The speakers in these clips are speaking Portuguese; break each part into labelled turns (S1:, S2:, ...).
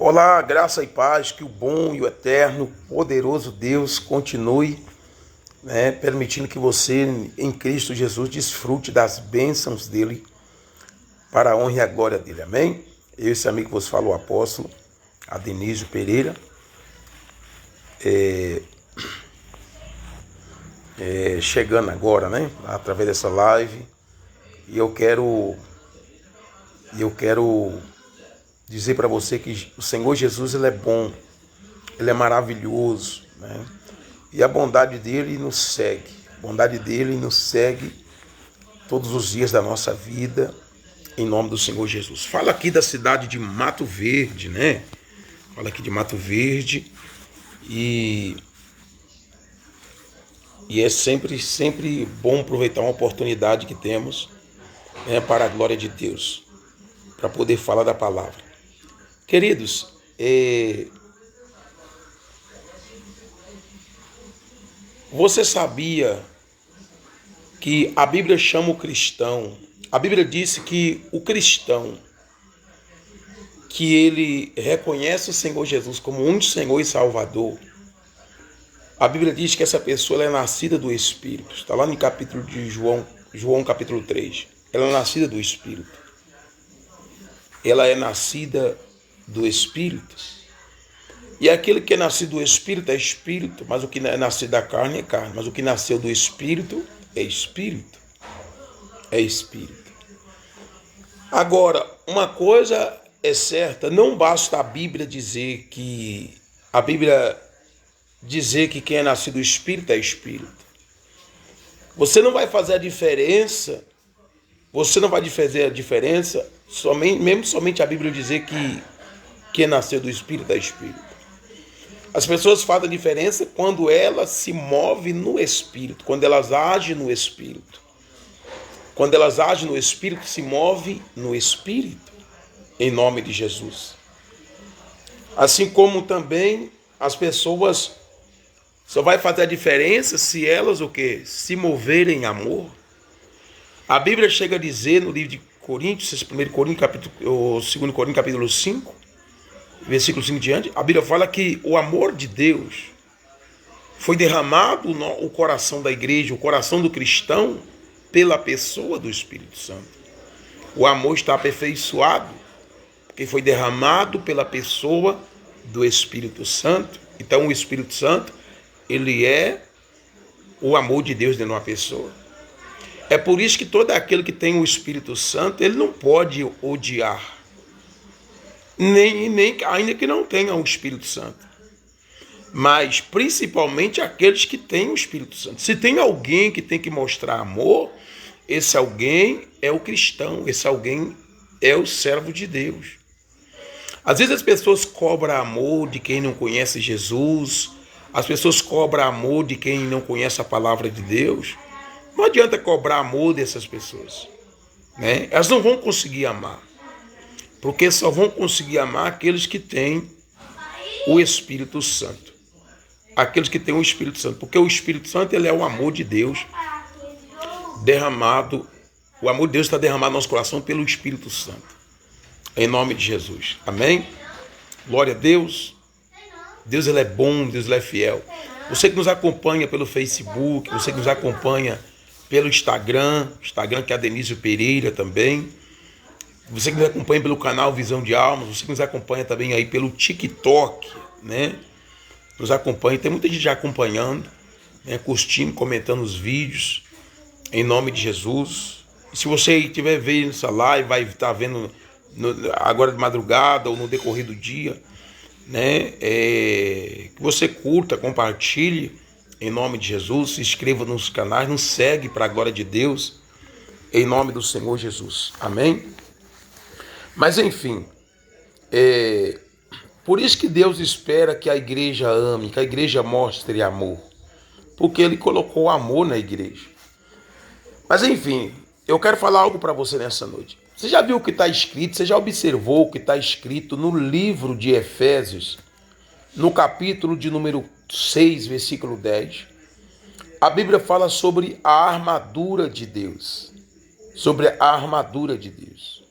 S1: Olá, graça e paz, que o bom e o eterno, poderoso Deus continue, permitindo que você, em Cristo Jesus, desfrute das bênçãos dele, para a honra e a glória dele, amém? Eu, esse amigo que vos fala, o apóstolo Adenísio Pereira, chegando agora, através dessa live, e eu quero dizer para você que o Senhor Jesus, ele é bom, ele é maravilhoso, E a bondade dele nos segue. A bondade dele nos segue todos os dias da nossa vida, em nome do Senhor Jesus. Fala aqui da cidade de Mato Verde, Fala aqui de Mato Verde e é sempre bom aproveitar uma oportunidade que temos, para a glória de Deus, para poder falar da palavra. Queridos, você sabia que a Bíblia chama o cristão, a Bíblia disse que o cristão, que ele reconhece o Senhor Jesus como único Senhor e Salvador, a Bíblia diz que essa pessoa ela é nascida do Espírito. Está lá no capítulo de João capítulo 3. Ela é nascida do Espírito. Ela é nascida do Espírito. E aquele que é nascido do Espírito é Espírito, mas o que é nascido da carne é carne. Mas o que nasceu do Espírito é Espírito. É Espírito. Agora, uma coisa é certa, não basta a Bíblia dizer que quem é nascido do Espírito é Espírito. Você não vai fazer a diferença, somente a Bíblia dizer que quem nasceu do Espírito é Espírito. As pessoas fazem a diferença quando elas se movem no Espírito, quando elas agem no Espírito. Quando elas agem no Espírito, se move no Espírito, em nome de Jesus. Assim como também as pessoas só vai fazer a diferença se elas se moverem em amor. A Bíblia chega a dizer no livro de Coríntios, 1 Coríntios, ou 2 Coríntios, capítulo 5, versículo 5 diante, a Bíblia fala que o amor de Deus foi derramado no coração da igreja, o coração do cristão, pela pessoa do Espírito Santo. O amor está aperfeiçoado, porque foi derramado pela pessoa do Espírito Santo. Então o Espírito Santo, ele é o amor de Deus dentro de uma pessoa. É por isso que todo aquele que tem o Espírito Santo, ele não pode odiar. Nem ainda que não tenha o Espírito Santo. Mas principalmente aqueles que têm o Espírito Santo. Se tem alguém que tem que mostrar amor, esse alguém é o cristão, esse alguém é o servo de Deus. Às vezes as pessoas cobram amor de quem não conhece Jesus, as pessoas cobram amor de quem não conhece a palavra de Deus. Não adianta cobrar amor dessas pessoas, Elas não vão conseguir amar, porque só vão conseguir amar aqueles que têm o Espírito Santo. Aqueles que têm o Espírito Santo, porque o Espírito Santo ele é o amor de Deus derramado. O amor de Deus está derramado no nosso coração pelo Espírito Santo. Em nome de Jesus. Amém? Glória a Deus. Deus ele é bom, Deus ele é fiel. Você que nos acompanha pelo Facebook, você que nos acompanha pelo Instagram que é Adenísio Pereira também. Você que nos acompanha pelo canal Visão de Almas, você que nos acompanha também aí pelo TikTok, Nos acompanha, tem muita gente já acompanhando, curtindo, comentando os vídeos, em nome de Jesus. E se você estiver vendo essa live, vai estar vendo agora de madrugada ou no decorrer do dia, que você curta, compartilhe, em nome de Jesus, se inscreva nos canais, nos segue para a glória de Deus, em nome do Senhor Jesus. Amém? Mas enfim, por isso que Deus espera que a igreja ame, que a igreja mostre amor, porque Ele colocou amor na igreja. Mas enfim, eu quero falar algo para você nessa noite. Você já viu o que está escrito, você já observou o que está escrito no livro de Efésios, no capítulo de número 6, versículo 10? A Bíblia fala sobre a armadura de Deus. Sobre a armadura de Deus.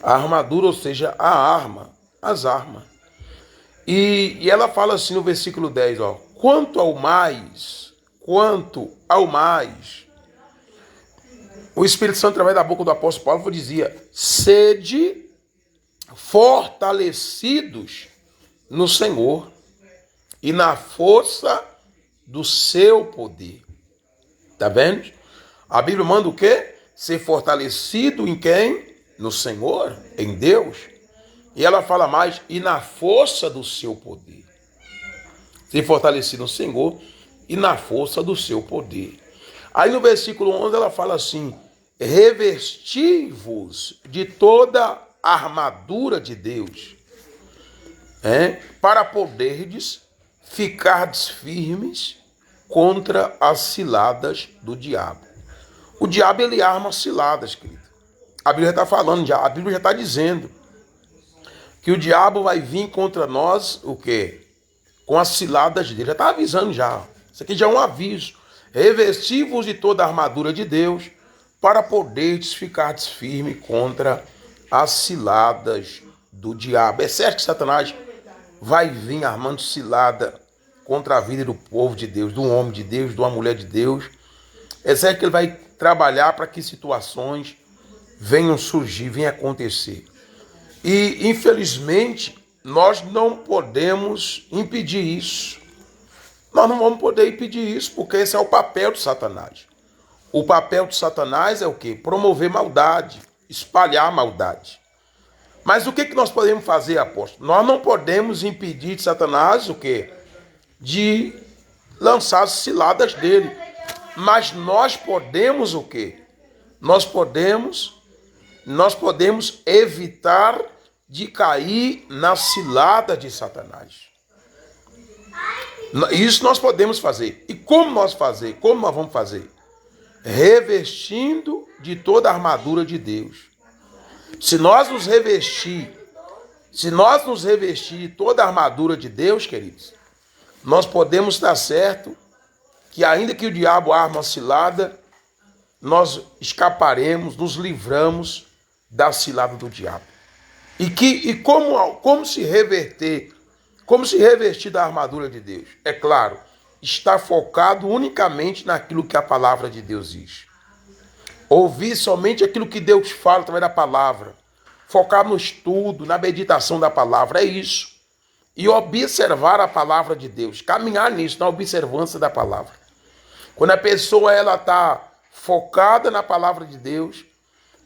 S1: A armadura, ou seja, a arma, as armas. E ela fala assim no versículo 10, ó, quanto ao mais, o Espírito Santo, através da boca do apóstolo Paulo, dizia, sede fortalecidos no Senhor e na força do seu poder. Tá vendo? A Bíblia manda o quê? Ser fortalecido em quem? No Senhor, em Deus. E ela fala mais, e na força do seu poder. Ser fortalecido no Senhor e na força do seu poder. Aí no versículo 11 ela fala assim, revesti-vos de toda a armadura de Deus, para poderdes ficardes firmes contra as ciladas do diabo. O diabo, ele arma ciladas, querido. A Bíblia já está falando, a Bíblia já está dizendo que o diabo vai vir contra nós, o quê? Com as ciladas dele. Já está avisando já. Isso aqui já é um aviso. Revesti-vos de toda a armadura de Deus para poderes ficardes firme contra as ciladas do diabo. É certo que Satanás vai vir armando cilada contra a vida do povo de Deus, do homem de Deus, de uma mulher de Deus. É certo que ele vai trabalhar para que situações venham surgir, venham acontecer. E, infelizmente, nós não podemos impedir isso. Nós não vamos poder impedir isso, porque esse é o papel de Satanás. O papel de Satanás é o quê? Promover maldade, espalhar maldade. Mas o que nós podemos fazer, apóstolo? Nós não podemos impedir de Satanás o quê? De lançar as ciladas dele. Mas nós podemos o quê? Nós podemos evitar de cair na cilada de Satanás. Isso nós podemos fazer. E como nós fazer? Como nós vamos fazer? Revestindo de toda a armadura de Deus. Se nós nos revestir de toda a armadura de Deus, queridos, nós podemos estar certo que ainda que o diabo arme uma cilada, nós escaparemos, nos livramos da cilada do diabo. E como se revestir da armadura de Deus? É claro, está focado unicamente naquilo que a palavra de Deus diz. Ouvir somente aquilo que Deus fala através da palavra. Focar no estudo, na meditação da palavra, é isso. E observar a palavra de Deus, caminhar nisso, na observância da palavra. Quando a pessoa está focada na palavra de Deus,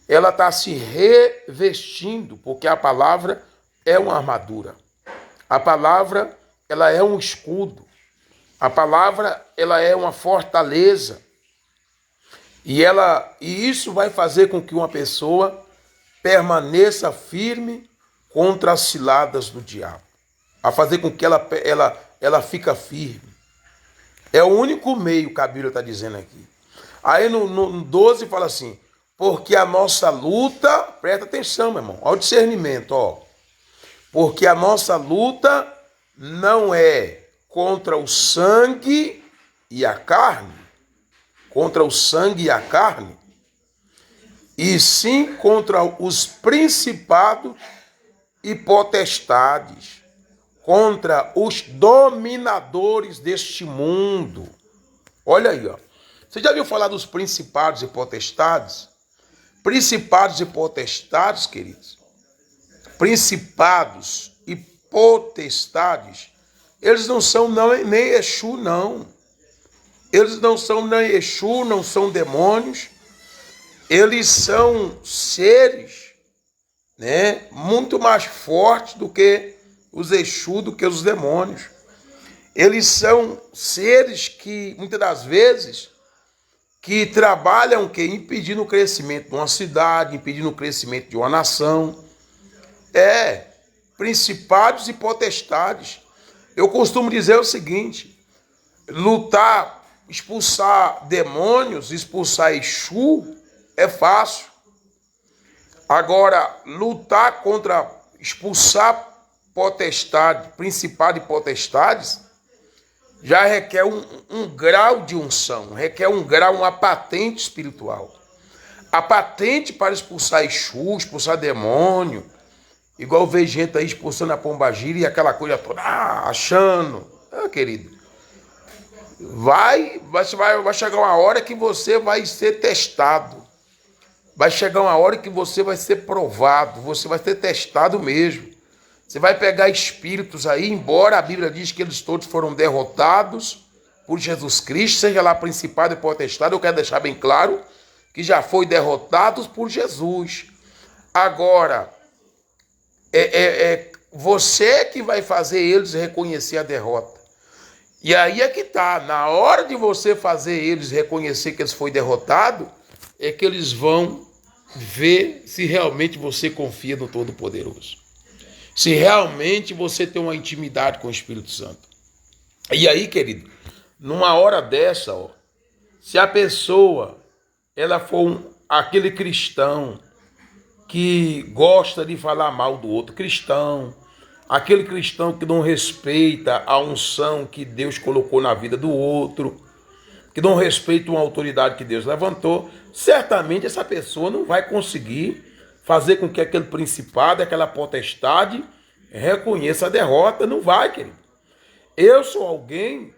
S1: ela está se revestindo, porque a palavra é uma armadura. A palavra, ela é um escudo. A palavra, ela é uma fortaleza. E isso vai fazer com que uma pessoa permaneça firme contra as ciladas do diabo. A fazer com que ela fica firme. É o único meio que a Bíblia está dizendo aqui. Aí no 12 fala assim, porque a nossa luta, presta atenção, meu irmão, ao discernimento, ó. Porque a nossa luta não é contra o sangue e a carne, e sim contra os principados e potestades, contra os dominadores deste mundo. Olha aí, ó. Você já ouviu falar dos principados e potestades? Principados e potestades, queridos. Principados e potestades, eles não são nem Exu, não. Eles não são nem Exu, não são demônios. Eles são seres, muito mais fortes do que os Exu, do que os demônios. Eles são seres que, muitas das vezes, que trabalham impedindo o crescimento de uma cidade, impedindo o crescimento de uma nação. Principados e potestades. Eu costumo dizer o seguinte, lutar, expulsar demônios, expulsar Exu, é fácil. Agora, lutar contra, expulsar potestade, principado e potestades, já requer um grau de unção, requer uma patente espiritual. A patente para expulsar Exu, expulsar demônio, Igual eu vejo gente aí expulsando a pombagira e aquela coisa toda, achando. Querido, vai chegar uma hora que você vai ser testado. Vai chegar uma hora que você vai ser provado, você vai ser testado mesmo. Você vai pegar espíritos aí, embora a Bíblia diz que eles todos foram derrotados por Jesus Cristo, seja lá principado e potestade, eu quero deixar bem claro que já foi derrotados por Jesus. Agora, você que vai fazer eles reconhecer a derrota. E aí é que tá, na hora de você fazer eles reconhecer que eles foram derrotados, é que eles vão ver se realmente você confia no Todo-Poderoso. Se realmente você tem uma intimidade com o Espírito Santo. E aí, querido, numa hora dessa, se a pessoa, ela for aquele cristão que gosta de falar mal do outro cristão, aquele cristão que não respeita a unção que Deus colocou na vida do outro, que não respeita uma autoridade que Deus levantou, certamente essa pessoa não vai conseguir fazer com que aquele principado, aquela potestade reconheça a derrota. Não vai, querido. Eu sou alguém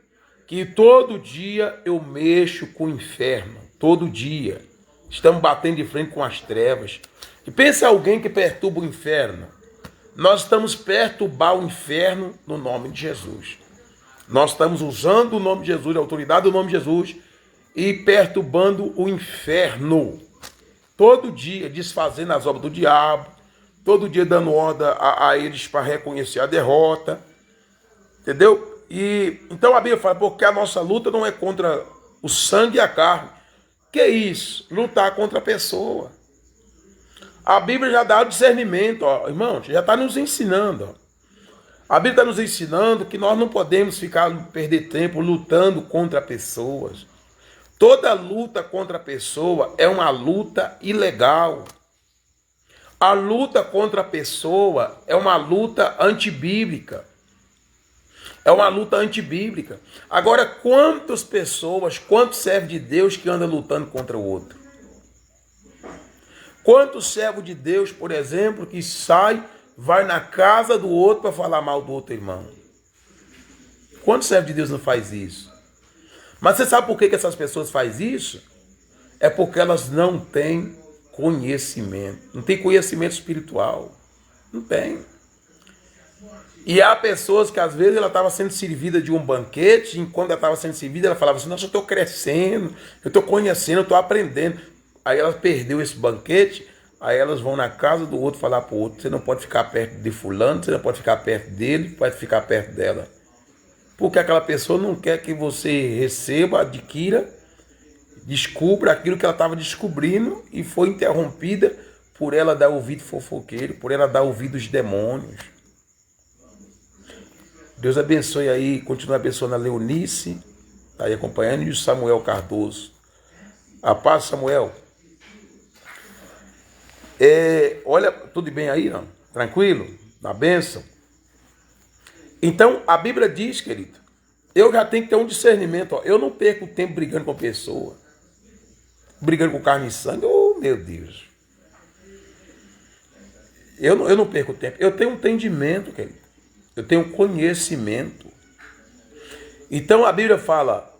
S1: que todo dia eu mexo com o inferno, todo dia. Estamos batendo de frente com as trevas. E pensa alguém que perturba o inferno. Nós estamos perturbar o inferno no nome de Jesus. Nós estamos usando o nome de Jesus, a autoridade do nome de Jesus, e perturbando o inferno. Todo dia desfazendo as obras do diabo, todo dia dando ordem a eles para reconhecer a derrota. Entendeu? E então a Bíblia fala, porque a nossa luta não é contra o sangue e a carne. Que isso? Lutar contra a pessoa. A Bíblia já dá o discernimento, irmão, já está nos ensinando. A Bíblia está nos ensinando que nós não podemos perder tempo lutando contra pessoas. Toda luta contra a pessoa é uma luta ilegal. A luta contra a pessoa é uma luta antibíblica. É uma luta antibíblica. Agora, quantas pessoas, quantos servos de Deus que andam lutando contra o outro? Quantos servos de Deus, por exemplo, que vai na casa do outro para falar mal do outro irmão? Quantos servos de Deus não faz isso? Mas você sabe por que essas pessoas fazem isso? É porque elas não têm conhecimento. Não tem conhecimento espiritual. Não tem. E há pessoas que às vezes ela estava sendo servida de um banquete, e quando ela estava sendo servida, ela falava assim, nossa, eu estou crescendo, eu estou conhecendo, eu estou aprendendo. Aí ela perdeu esse banquete, aí elas vão na casa do outro falar para o outro, você não pode ficar perto de fulano, você não pode ficar perto dele, pode ficar perto dela. Porque aquela pessoa não quer que você receba, adquira, descubra aquilo que ela estava descobrindo e foi interrompida por ela dar ouvido fofoqueiro, por ela dar ouvido aos demônios. Deus abençoe aí, continue abençoando a Leonice, está aí acompanhando, e o Samuel Cardoso. A paz, Samuel. Olha, tudo bem aí, não? Tranquilo? Na bênção? Então, a Bíblia diz, querido, eu já tenho que ter um discernimento. Eu não perco tempo brigando com a pessoa, brigando com carne e sangue. Oh, meu Deus. Eu não perco tempo. Eu tenho um entendimento, querido. Eu tenho conhecimento. Então, a Bíblia fala,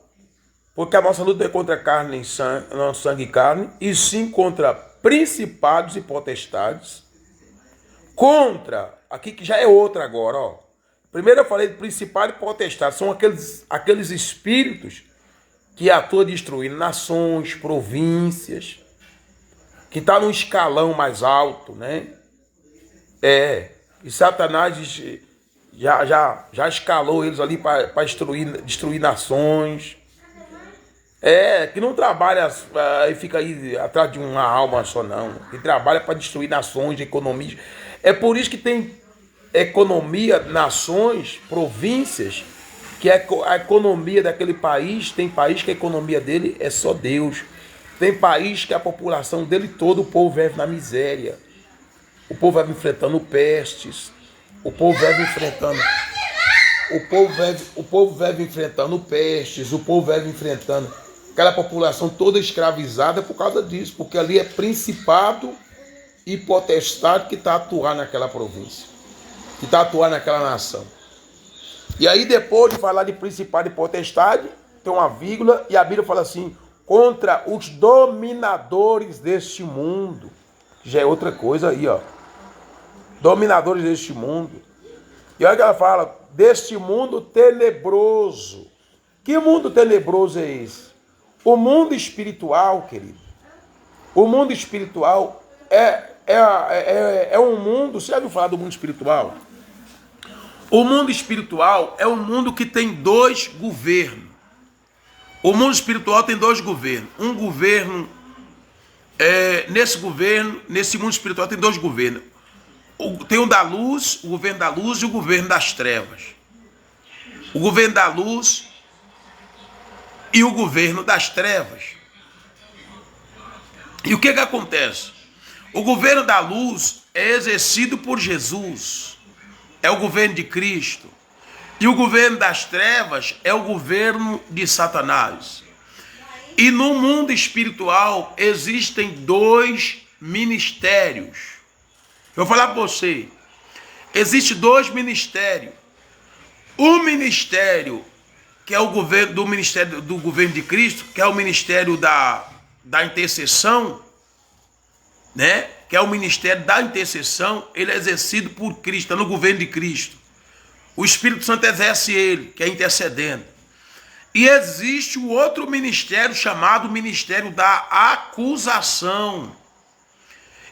S1: porque a nossa luta é contra carne e sangue, não sangue e carne, e sim contra principados e potestades, aqui que já é outra agora, ó. Primeiro eu falei de principado e potestade, são aqueles espíritos que atuam destruindo nações, províncias, que está num escalão mais alto, né? E Satanás já escalou eles ali para destruir nações. Que não trabalha e fica aí atrás de uma alma só, não. Que trabalha para destruir nações, economias. É por isso que tem economia, nações, províncias, que a economia daquele país, tem país que a economia dele é só Deus. Tem país que a população dele todo, o povo vive na miséria. O povo vai enfrentando pestes. O povo vive enfrentando pestes. O povo vive enfrentando aquela população toda escravizada por causa disso, porque ali é principado e potestade que está atuando naquela província, que está atuando naquela nação. E aí, depois de falar de principado e potestade, tem uma vírgula, e a Bíblia fala assim, contra os dominadores deste mundo. Já é outra coisa aí, ó. Dominadores deste mundo. E olha que ela fala, deste mundo tenebroso. Que mundo tenebroso é esse? O mundo espiritual, querido. O mundo espiritual é um mundo... Você já ouviu falar do mundo espiritual? O mundo espiritual é um mundo que tem dois governos. O mundo espiritual tem dois governos. Um governo... nesse mundo espiritual tem dois governos. Tem o da luz, o governo da luz e o governo das trevas. O governo da luz e o governo das trevas. E o que acontece? O governo da luz é exercido por Jesus, é o governo de Cristo. E o governo das trevas é o governo de Satanás. E no mundo espiritual existem dois ministérios. Eu vou falar para você, existem dois ministérios. O ministério que é o governo do governo de Cristo, que é o ministério da intercessão, né? Que é o ministério da intercessão, ele é exercido por Cristo, no governo de Cristo. O Espírito Santo exerce ele, que é intercedendo. E existe o outro ministério chamado ministério da acusação.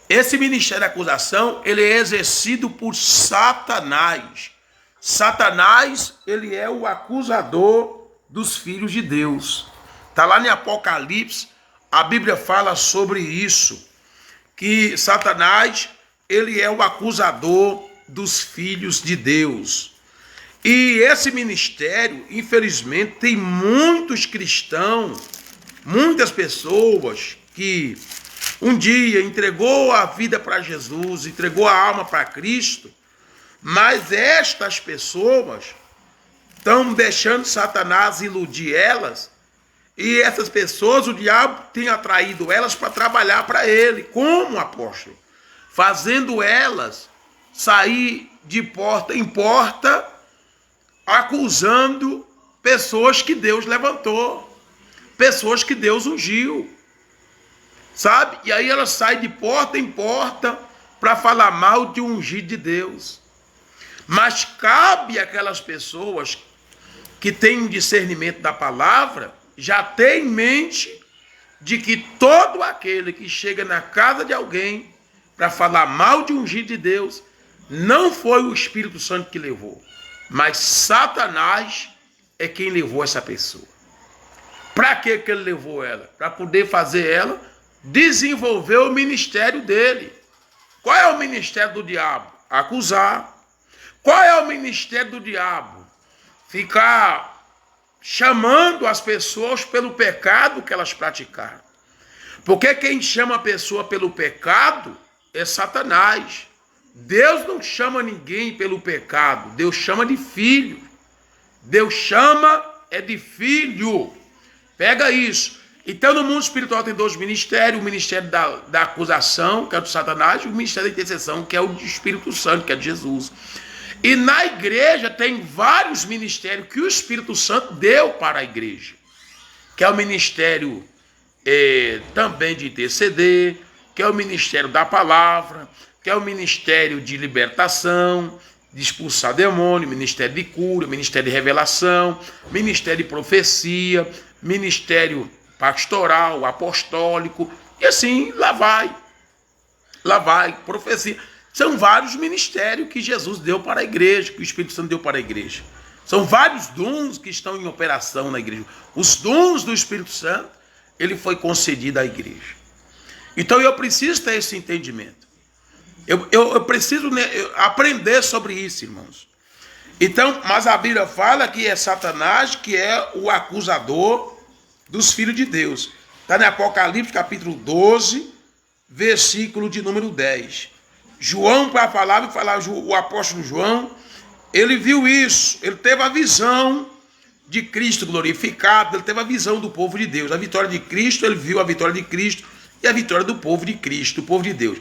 S1: Esse ministério da acusação, ele é exercido por Satanás. Satanás, ele é o acusador dos filhos de Deus. Está lá em Apocalipse, a Bíblia fala sobre isso, que Satanás, ele é o acusador dos filhos de Deus. E esse ministério, infelizmente, tem muitos cristãos, muitas pessoas que um dia entregou a vida para Jesus, entregou a alma para Cristo, mas estas pessoas estão deixando Satanás iludir elas, e essas pessoas, o diabo tem atraído elas para trabalhar para ele, como apóstolo, fazendo elas sair de porta em porta, acusando pessoas que Deus levantou, pessoas que Deus ungiu, sabe? E aí elas saem de porta em porta para falar mal de um ungido de Deus. Mas cabe àquelas pessoas que têm um discernimento da palavra, já ter em mente de que todo aquele que chega na casa de alguém para falar mal de um ungido de Deus, não foi o Espírito Santo que levou, mas Satanás é quem levou essa pessoa. Para que ele levou ela? Para poder fazer ela desenvolver o ministério dele. Qual é o ministério do diabo? Acusar. Qual é o ministério do diabo? Ficar chamando as pessoas pelo pecado que elas praticaram. Porque quem chama a pessoa pelo pecado é Satanás. Deus não chama ninguém pelo pecado. Deus chama de filho. Deus chama de filho. Pega isso. Então no mundo espiritual tem dois ministérios. O ministério da acusação, que é do Satanás, e o ministério da intercessão, que é o do Espírito Santo, que é de Jesus. E na igreja tem vários ministérios que o Espírito Santo deu para a igreja. Que é o ministério também de interceder, que é o ministério da palavra, que é o ministério de libertação, de expulsar demônio, ministério de cura, ministério de revelação, ministério de profecia, ministério pastoral, apostólico, e assim lá vai, profecia. São vários ministérios que Jesus deu para a igreja, que o Espírito Santo deu para a igreja. São vários dons que estão em operação na igreja. Os dons do Espírito Santo, ele foi concedido à igreja. Então eu preciso ter esse entendimento. Eu preciso aprender sobre isso, irmãos. Então, mas a Bíblia fala que é Satanás que é o acusador dos filhos de Deus. Está em Apocalipse capítulo 12, versículo de número 10. João, para falar, o apóstolo João, ele viu isso, ele teve a visão de Cristo glorificado, ele teve a visão do povo de Deus, a vitória de Cristo, ele viu a vitória de Cristo e a vitória do povo de Cristo, do povo de Deus.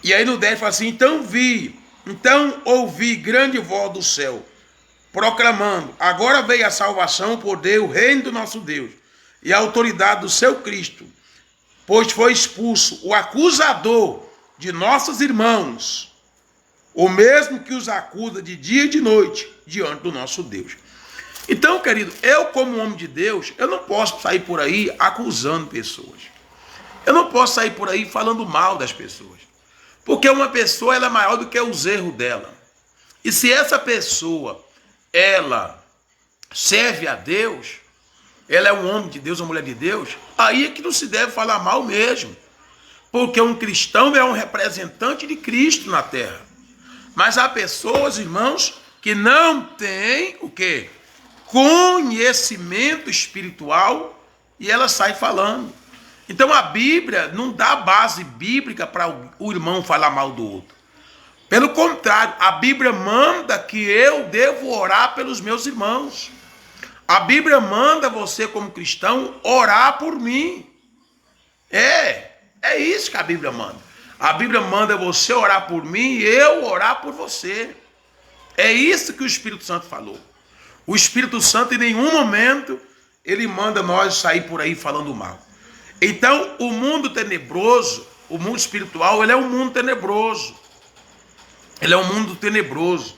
S1: E aí no 10 fala assim, então ouvi grande voz do céu, proclamando, agora veio a salvação, o poder, o reino do nosso Deus, e a autoridade do seu Cristo, pois foi expulso o acusador de nossos irmãos, o mesmo que os acusa de dia e de noite, diante do nosso Deus. Então, querido, eu como homem de Deus, eu não posso sair por aí acusando pessoas. Eu não posso sair por aí falando mal das pessoas. Porque uma pessoa ela é maior do que os erros dela. E se essa pessoa, ela serve a Deus, ela é um homem de Deus, uma mulher de Deus, aí é que não se deve falar mal mesmo. Porque um cristão é um representante de Cristo na terra. Mas há pessoas, irmãos, que não têm o quê? Conhecimento espiritual e ela sai falando. Então a Bíblia não dá base bíblica para o irmão falar mal do outro. Pelo contrário, a Bíblia manda que eu devo orar pelos meus irmãos. A Bíblia manda você como cristão orar por mim. É isso que a Bíblia manda. A Bíblia manda você orar por mim e eu orar por você. É isso que o Espírito Santo falou. O Espírito Santo, em nenhum momento, ele manda nós sair por aí falando mal. Então, o mundo tenebroso, o mundo espiritual, ele é um mundo tenebroso. Ele é um mundo tenebroso.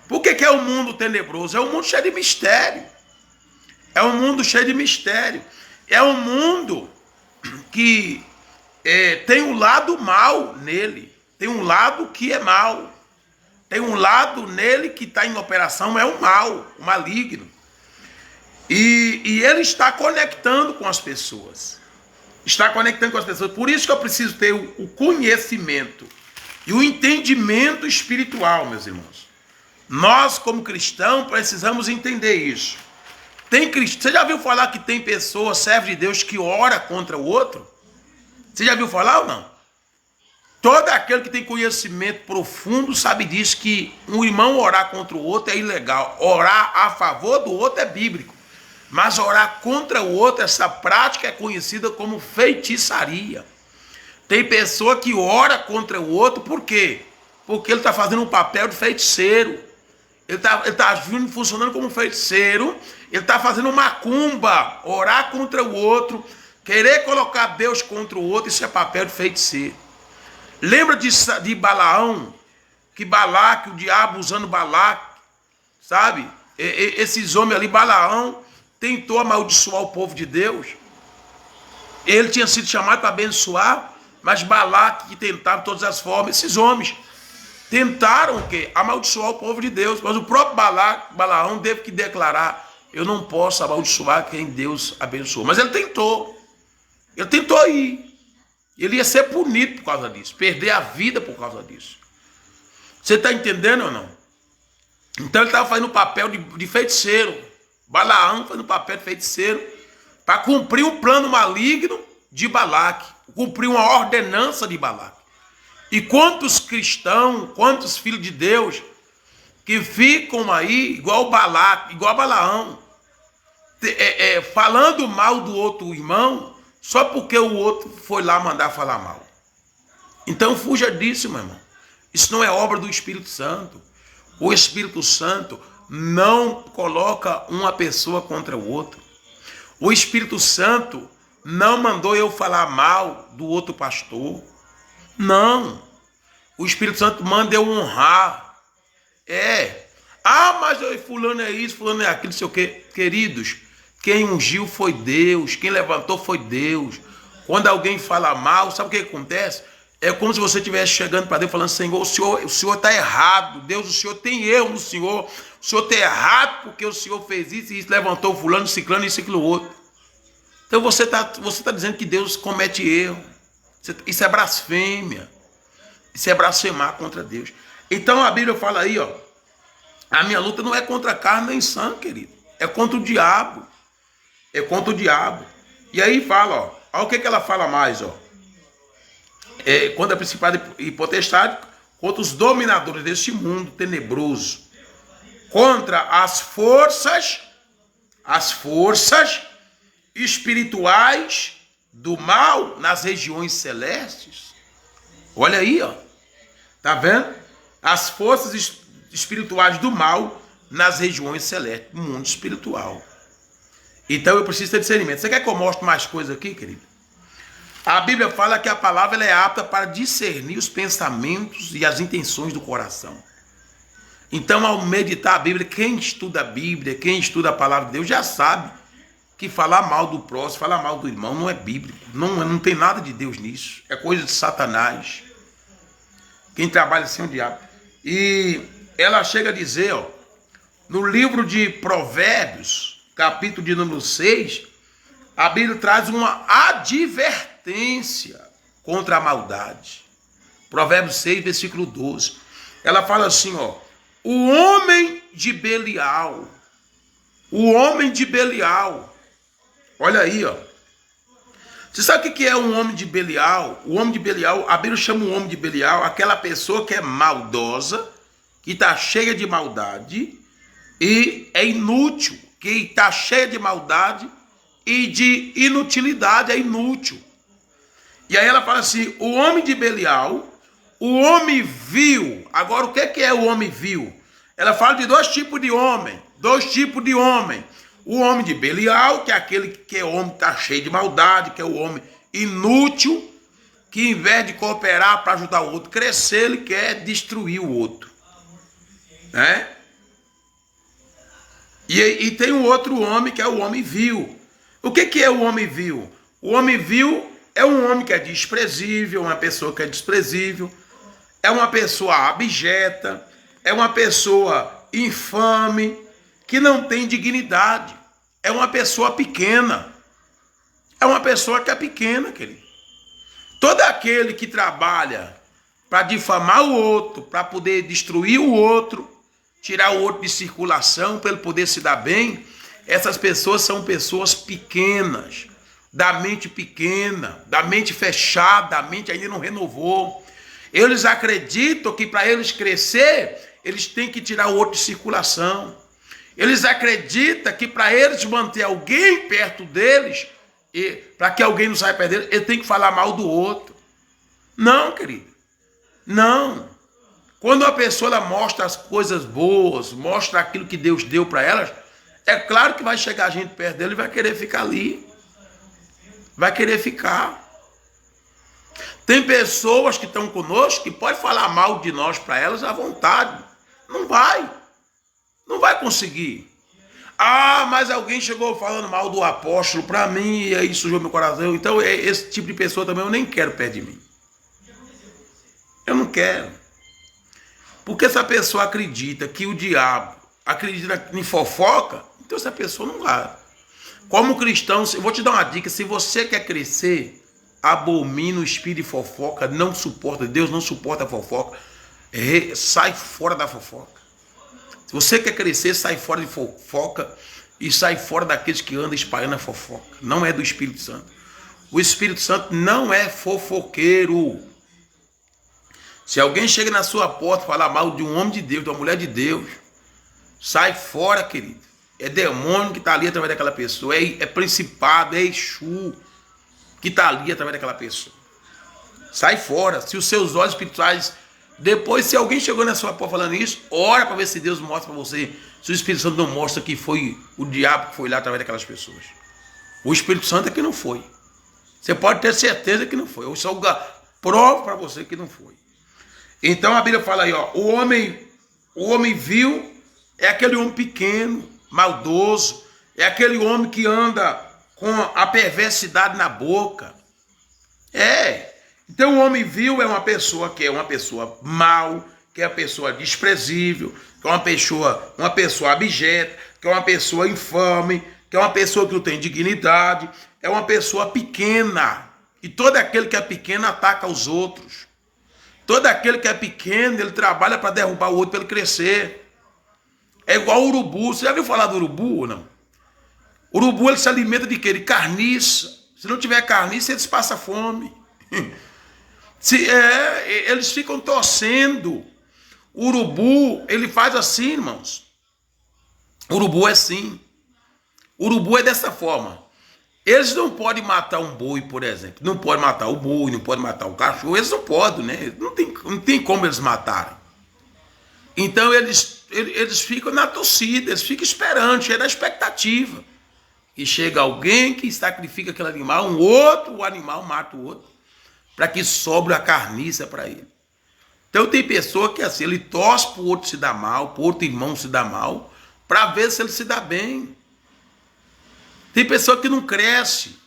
S1: Por que é um mundo tenebroso? É um mundo cheio de mistério. É um mundo cheio de mistério. É um mundo que tem um lado mal nele. Tem um lado que é mal. Tem um lado nele que está em operação, é um mal, um maligno. E ele está conectando com as pessoas. Está conectando com as pessoas. Por isso que eu preciso ter o conhecimento e o entendimento espiritual, meus irmãos. Nós, como cristãos, precisamos entender isso. Você já viu falar que tem pessoas, servos de Deus, que ora contra o outro? Você já viu falar ou não? Todo aquele que tem conhecimento profundo sabe disso, que um irmão orar contra o outro é ilegal. Orar a favor do outro é bíblico. Mas orar contra o outro, essa prática é conhecida como feitiçaria. Tem pessoa que ora contra o outro, por quê? Porque ele está fazendo um papel de feiticeiro. Ele está funcionando como feiticeiro. Ele está fazendo macumba, orar contra o outro, querer colocar Deus contra o outro, isso é papel de feiticeiro. Lembra de Balaão, que Balaque, o diabo usando Balaque, sabe? Esses homens ali, Balaão tentou amaldiçoar o povo de Deus. Ele tinha sido chamado para abençoar, mas Balaque, que tentava de todas as formas, esses homens tentaram o quê? Amaldiçoar o povo de Deus. Mas o próprio Balaão teve que declarar, eu não posso amaldiçoar quem Deus abençoou. Mas ele tentou ir. Ele ia ser punido por causa disso, perder a vida por causa disso. Você está entendendo ou não? Então ele estava fazendo o papel de feiticeiro. Balaão fazendo o papel de feiticeiro para cumprir um plano maligno de Balaque, cumprir uma ordenança de Balaque. E quantos cristãos, quantos filhos de Deus que ficam aí igual Balaque, igual Balaão, falando mal do outro irmão, só porque o outro foi lá mandar falar mal. Então fuja disso, meu irmão. Isso não é obra do Espírito Santo. O Espírito Santo não coloca uma pessoa contra o outro. O Espírito Santo não mandou eu falar mal do outro pastor. Não. O Espírito Santo manda eu honrar. Mas fulano é isso, fulano é aquilo, não sei o quê. Queridos, quem ungiu foi Deus, quem levantou foi Deus. Quando alguém fala mal, sabe o que acontece? É como se você estivesse chegando para Deus falando, Senhor, o Senhor está errado. Deus, o Senhor tem erro no Senhor. O Senhor está errado porque o Senhor fez isso e isso, levantou fulano, ciclano e isso, aquilo, outro. Então você tá dizendo que Deus comete erro. Isso é blasfêmia. Isso é blasfemar contra Deus. Então a Bíblia fala aí, ó, a minha luta não é contra carne nem sangue, querido. É contra o diabo. É contra o diabo. E aí fala, ó, olha o que ela fala mais, ó. Contra a principalidade e potestade, contra os dominadores deste mundo tenebroso, contra as forças espirituais do mal nas regiões celestes. Olha aí, ó. Tá vendo? As forças espirituais do mal nas regiões celestes, no mundo espiritual. Então eu preciso ter discernimento. Você quer que eu mostre mais coisas aqui, querido? A Bíblia fala que a palavra ela é apta para discernir os pensamentos e as intenções do coração. Então, ao meditar a Bíblia, quem estuda a Bíblia, quem estuda a palavra de Deus, já sabe que falar mal do próximo, falar mal do irmão, não é bíblico. Não tem nada de Deus nisso. É coisa de Satanás. Quem trabalha assim é o diabo. E ela chega a dizer, ó, no livro de Provérbios, capítulo de número 6, a Bíblia traz uma advertência contra a maldade. Provérbios 6, versículo 12. Ela fala assim, ó, o homem de Belial, olha aí, ó. Você sabe o que é um homem de Belial? O homem de Belial, a Bíblia chama o homem de Belial aquela pessoa que é maldosa, que está cheia de maldade e é inútil, que está cheia de maldade e de inutilidade, é inútil. E aí ela fala assim, o homem de Belial, o homem vil. Agora, o que é o homem vil? Ela fala de dois tipos de homem. O homem de Belial, que é aquele que é homem que está cheio de maldade, que é o homem inútil, que em vez de cooperar para ajudar o outro a crescer, ele quer destruir o outro. Né? E tem um outro homem que é o homem vil. O que é o homem vil? O homem vil é um homem que é desprezível, uma pessoa que é desprezível, é uma pessoa abjeta, é uma pessoa infame, que não tem dignidade, é uma pessoa pequena, é uma pessoa que é pequena, querido. Todo aquele que trabalha para difamar o outro, para poder destruir o outro, tirar o outro de circulação, para ele poder se dar bem, essas pessoas são pessoas pequenas, da mente pequena, da mente fechada, a mente ainda não renovou. Eles acreditam que para eles crescer, eles têm que tirar o outro de circulação. Eles acreditam que para eles manter alguém perto deles, e para que alguém não saia perto deles, ele tem que falar mal do outro. Não, querido. Não. Quando a pessoa ela mostra as coisas boas, mostra aquilo que Deus deu para elas, é claro que vai chegar a gente perto dele e vai querer ficar ali. Vai querer ficar. Tem pessoas que estão conosco que pode falar mal de nós para elas à vontade. Não vai. Não vai conseguir. Ah, mas alguém chegou falando mal do apóstolo para mim e aí sujou meu coração. Então esse tipo de pessoa também eu nem quero perto de mim. Eu não quero. Porque essa pessoa acredita que o diabo acredita em fofoca, então essa pessoa não vai. Como cristão, eu vou te dar uma dica, se você quer crescer, abomina o espírito de fofoca, não suporta, Deus não suporta a fofoca, sai fora da fofoca. Se você quer crescer, sai fora de fofoca e sai fora daqueles que andam espalhando a fofoca. Não é do Espírito Santo. O Espírito Santo não é fofoqueiro. Se alguém chega na sua porta e falar mal de um homem de Deus, de uma mulher de Deus, sai fora, querido. É demônio que está ali através daquela pessoa. É principado, é Exu que está ali através daquela pessoa. Sai fora. Se os seus olhos espirituais... Depois, se alguém chegou na sua porta falando isso, ora para ver se Deus mostra para você. Se o Espírito Santo não mostra que foi o diabo que foi lá através daquelas pessoas. O Espírito Santo é que não foi. Você pode ter certeza que não foi. Eu só provo para você que não foi. Então a Bíblia fala aí, ó, o homem vil é aquele homem pequeno, maldoso, é aquele homem que anda com a perversidade na boca. Então o homem vil é uma pessoa que é uma pessoa mau, que é uma pessoa desprezível, que é uma pessoa abjeta, que é uma pessoa infame, que é uma pessoa que não tem dignidade, é uma pessoa pequena. E todo aquele que é pequeno ataca os outros. Todo aquele que é pequeno, ele trabalha para derrubar o outro para ele crescer. É igual o urubu. Você já viu falar do urubu ou não? O urubu ele se alimenta de quê? De carniça. Se não tiver carniça, eles passam fome. Eles ficam torcendo. O urubu, ele faz assim, irmãos. O urubu é assim. O urubu é dessa forma. Eles não podem matar um boi, por exemplo. Não podem matar o boi, não podem matar o cachorro. Eles não podem, né? Não tem como eles matarem. Então eles ficam na torcida, eles ficam esperando, chega na expectativa. E chega alguém que sacrifica aquele animal, o animal mata o outro, para que sobre a carniça para ele. Então tem pessoa que assim, ele torce para o outro se dar mal, para o outro irmão se dar mal, para ver se ele se dá bem. Tem pessoa que não cresce,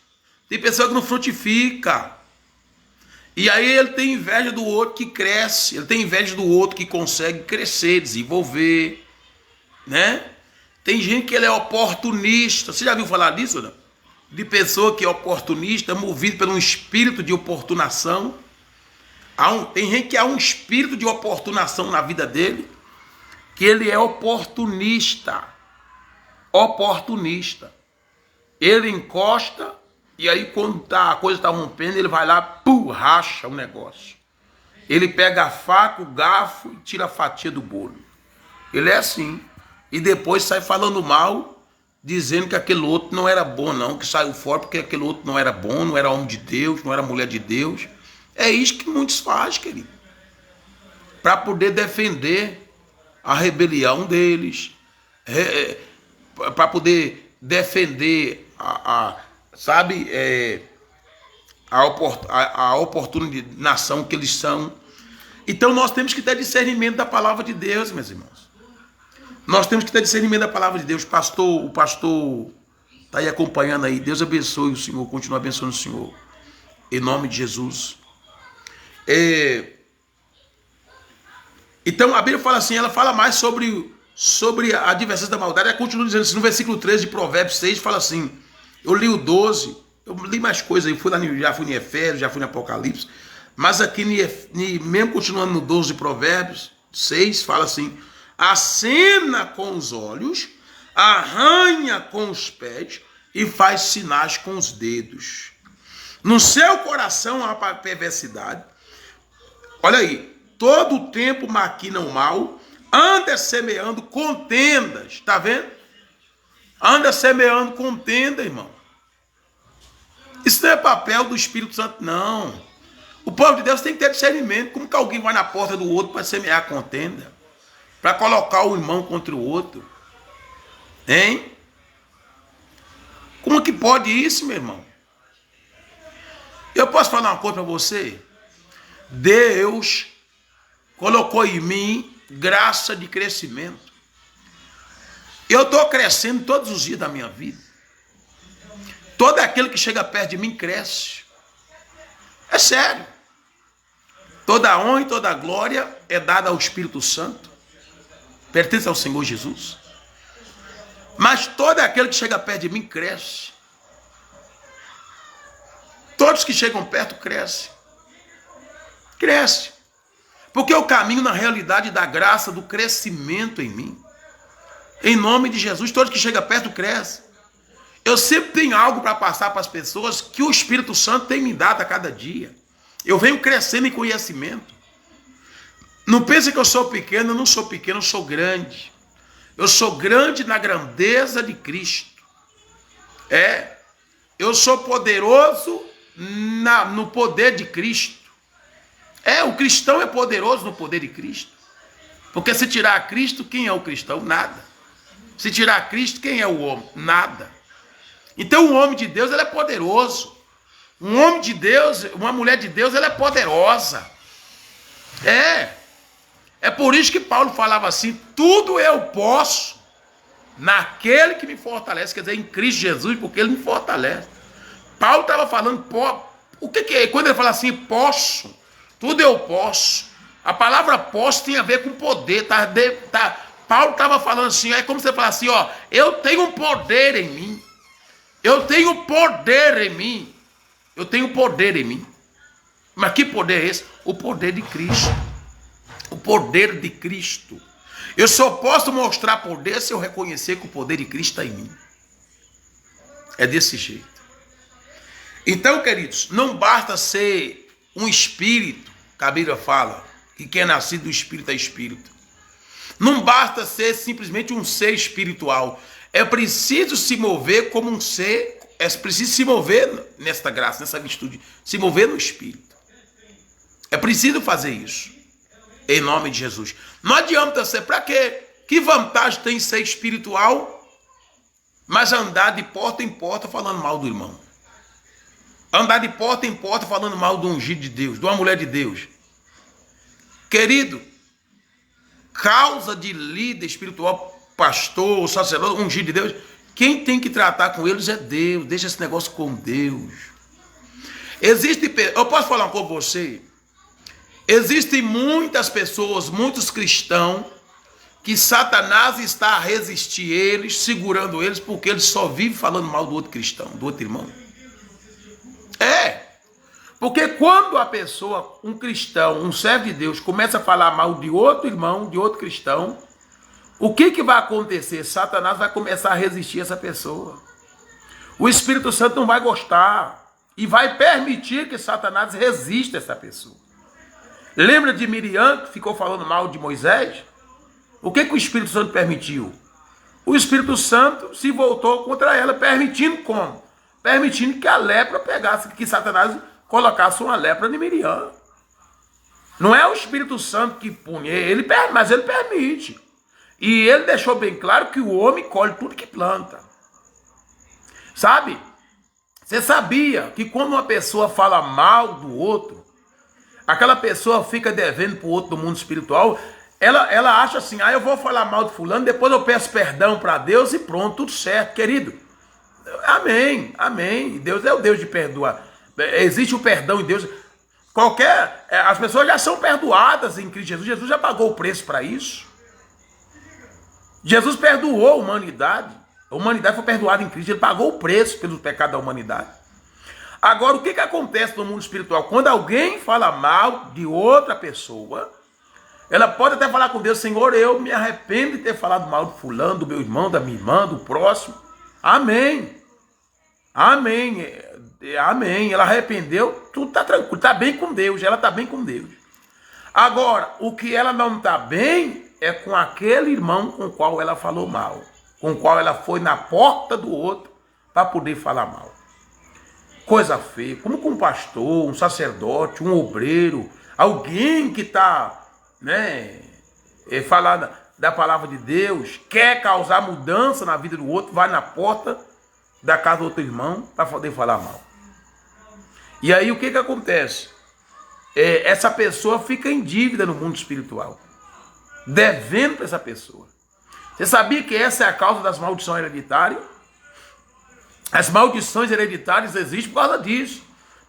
S1: tem pessoa que não frutifica. E aí ele tem inveja do outro que cresce, ele tem inveja do outro que consegue crescer, desenvolver, né? Tem gente que ele é oportunista. Você já viu falar disso, não? De pessoa que é oportunista, movido por um espírito de oportunação. Tem gente que há um espírito de oportunação na vida dele, que ele é oportunista. Oportunista. Ele encosta e aí quando a coisa está rompendo, ele vai lá, racha o negócio. Ele pega a faca, o garfo e tira a fatia do bolo. Ele é assim. E depois sai falando mal, dizendo que aquele outro não era bom não, que saiu fora porque aquele outro não era bom, não era homem de Deus, não era mulher de Deus. É isso que muitos fazem, querido. Para poder defender a rebelião deles, para poder defender a oportunação que eles são. Então nós temos que ter discernimento da palavra de Deus, meus irmãos. Nós temos que ter discernimento da palavra de Deus. O pastor está aí acompanhando aí. Deus abençoe o senhor, continue abençoando o senhor. Em nome de Jesus. Então a Bíblia fala assim, ela fala mais sobre a diversidade da maldade. Ela continua dizendo assim, no versículo 13 de Provérbios 6, fala assim, eu li o 12, eu li mais coisas aí, já fui em Efésios, já fui em Apocalipse, mas aqui, mesmo continuando no 12 de Provérbios 6, fala assim, acena com os olhos, arranha com os pés e faz sinais com os dedos. No seu coração há perversidade. Olha aí, todo o tempo maquina o mal, anda semeando contendas, tá vendo? Anda semeando contenda, irmão. Isso não é papel do Espírito Santo, não. O povo de Deus tem que ter discernimento. Como que alguém vai na porta do outro para semear contenda? Para colocar o irmão contra o outro? Hein? Como que pode isso, meu irmão? Eu posso falar uma coisa para você? Deus colocou em mim graça de crescimento. Eu estou crescendo todos os dias da minha vida. Todo aquele que chega perto de mim cresce. É sério. Toda a honra e toda a glória é dada ao Espírito Santo. Pertence ao Senhor Jesus. Mas todo aquele que chega perto de mim cresce. Todos que chegam perto crescem. Cresce. Porque eu caminho na realidade da graça, do crescimento em mim. Em nome de Jesus, todos que chegam perto crescem. Eu sempre tenho algo para passar para as pessoas que o Espírito Santo tem me dado a cada dia. Eu venho crescendo em conhecimento. Não pense que eu sou pequeno, eu não sou pequeno, eu sou grande. Eu sou grande na grandeza de Cristo. Eu sou poderoso no poder de Cristo. O cristão é poderoso no poder de Cristo. Porque se tirar Cristo, quem é o cristão? Nada. Se tirar Cristo, quem é o homem? Nada. Então o homem de Deus, ele é poderoso. Um homem de Deus, uma mulher de Deus, ela é poderosa. É por isso que Paulo falava assim, tudo eu posso naquele que me fortalece, quer dizer, em Cristo Jesus, porque ele me fortalece. Paulo estava falando, o que é? Quando ele fala assim, posso, tudo eu posso. A palavra posso tem a ver com poder, Paulo estava falando assim, é como você fala assim, eu tenho um poder em mim. Eu tenho poder em mim. Eu tenho poder em mim. Mas que poder é esse? O poder de Cristo. O poder de Cristo. Eu só posso mostrar poder se eu reconhecer que o poder de Cristo está em mim. É desse jeito. Então, queridos, não basta ser um espírito, que a Bíblia fala, que quem é nascido do espírito é espírito. Não basta ser simplesmente um ser espiritual. É preciso se mover como um ser é preciso se mover nesta graça, nessa virtude, se mover no Espírito. É preciso fazer isso, em nome de Jesus. Não adianta ser, para quê? Que vantagem tem ser espiritual, mas andar de porta em porta falando mal do irmão? Andar de porta em porta falando mal do ungido de Deus, de uma mulher de Deus. Querido, causa de líder espiritual, pastor, sacerdote, ungido de Deus, quem tem que tratar com eles é Deus. Deixa esse negócio com Deus. Eu posso falar uma coisa com você? Existem muitas pessoas, muitos cristãos, que Satanás está a resistir eles, segurando eles, porque eles só vivem falando mal do outro cristão, do outro irmão. Porque quando a pessoa, um cristão, um servo de Deus, começa a falar mal de outro irmão, de outro cristão, o que vai acontecer? Satanás vai começar a resistir essa pessoa. O Espírito Santo não vai gostar e vai permitir que Satanás resista essa pessoa. Lembra de Miriam, que ficou falando mal de Moisés? O que o Espírito Santo permitiu? O Espírito Santo se voltou contra ela, permitindo como? Permitindo que a lepra pegasse, que Satanás colocasse uma lepra em Miriam. Não é o Espírito Santo que pune, mas ele permite. E ele deixou bem claro que o homem colhe tudo que planta. Sabe? Você sabia que quando uma pessoa fala mal do outro, aquela pessoa fica devendo para o outro do mundo espiritual, ela acha assim, eu vou falar mal de fulano, depois eu peço perdão para Deus e pronto, tudo certo, querido. Amém, amém. Deus é o Deus de perdoar. Existe o perdão em Deus. As pessoas já são perdoadas em Cristo Jesus. Jesus já pagou o preço para isso. Jesus perdoou a humanidade. A humanidade foi perdoada em Cristo. Ele pagou o preço pelo pecado da humanidade. Agora, o que acontece no mundo espiritual? Quando alguém fala mal de outra pessoa, ela pode até falar com Deus, Senhor, eu me arrependo de ter falado mal do fulano, do meu irmão, da minha irmã, do próximo. Amém. Amém. Amém. Ela arrependeu, tudo está tranquilo, está bem com Deus, ela está bem com Deus. Agora, o que ela não está bem é com aquele irmão com o qual ela falou mal, com o qual ela foi na porta do outro para poder falar mal. Coisa feia, como com um pastor, um sacerdote, um obreiro, alguém que está, falando da palavra de Deus, quer causar mudança na vida do outro, vai na porta da casa do outro irmão para poder falar mal. E aí o que acontece? Essa pessoa fica em dívida no mundo espiritual, devendo para essa pessoa. Você sabia que essa é a causa das maldições hereditárias? As maldições hereditárias existem por causa disso.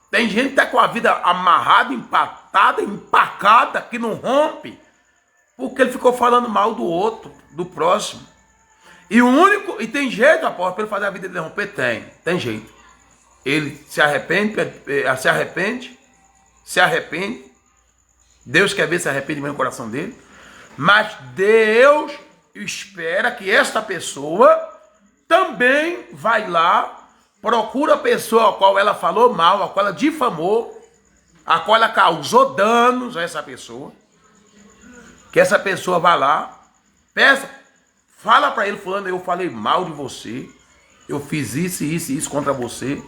S1: Tem gente que está com a vida amarrada, empatada, empacada, que não rompe, porque ele ficou falando mal do outro, do próximo. E tem jeito, apóstolo, para ele fazer a vida dele romper? Tem jeito. Ele se arrepende. Deus quer ver se arrependimento no coração dele. Mas Deus espera que esta pessoa também vai lá, procura a pessoa a qual ela falou mal, a qual ela difamou, a qual ela causou danos a essa pessoa. Que essa pessoa vá lá, fala para ele, fulano, eu falei mal de você, eu fiz isso e isso contra você,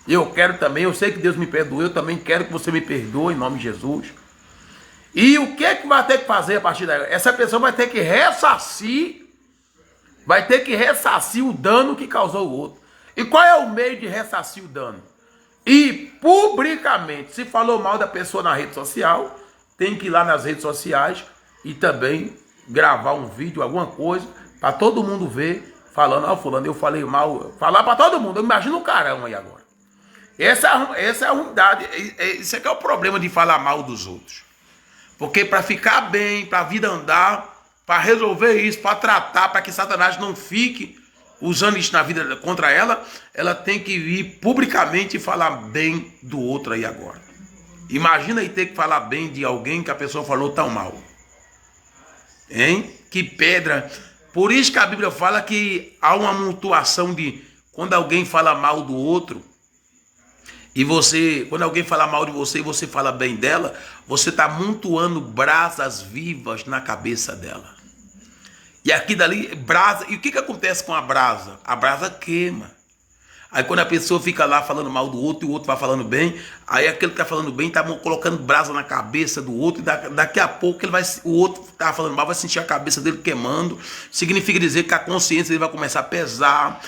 S1: eu quero também, eu sei que Deus me perdoou, eu também quero que você me perdoe em nome de Jesus. E o que vai ter que fazer a partir daí? Essa pessoa vai ter que ressarcir o dano que causou o outro. E qual é o meio de ressarcir o dano? E publicamente, se falou mal da pessoa na rede social, tem que ir lá nas redes sociais e também gravar um vídeo, alguma coisa, para todo mundo ver, falando, fulano, eu falei mal, falar para todo mundo. Eu imagino o carão aí agora. Essa é a unidade, isso é que é o problema de falar mal dos outros. Porque para ficar bem, para a vida andar, para resolver isso, para tratar, para que Satanás não fique usando isso na vida contra ela, ela tem que ir publicamente e falar bem do outro aí agora. Imagina aí ter que falar bem de alguém que a pessoa falou tão mal. Hein? Que pedra. Por isso que a Bíblia fala que há uma mutuação de quando alguém fala mal do outro, e quando alguém fala mal de você e você fala bem dela, você está amontoando brasas vivas na cabeça dela. E aqui dali, brasa. E o que acontece com a brasa? A brasa queima. Aí quando a pessoa fica lá falando mal do outro e o outro vai falando bem, aí aquele que tá falando bem tá colocando brasa na cabeça do outro, e daqui a pouco o outro que tá falando mal vai sentir a cabeça dele queimando. Significa dizer que a consciência dele vai começar a pesar,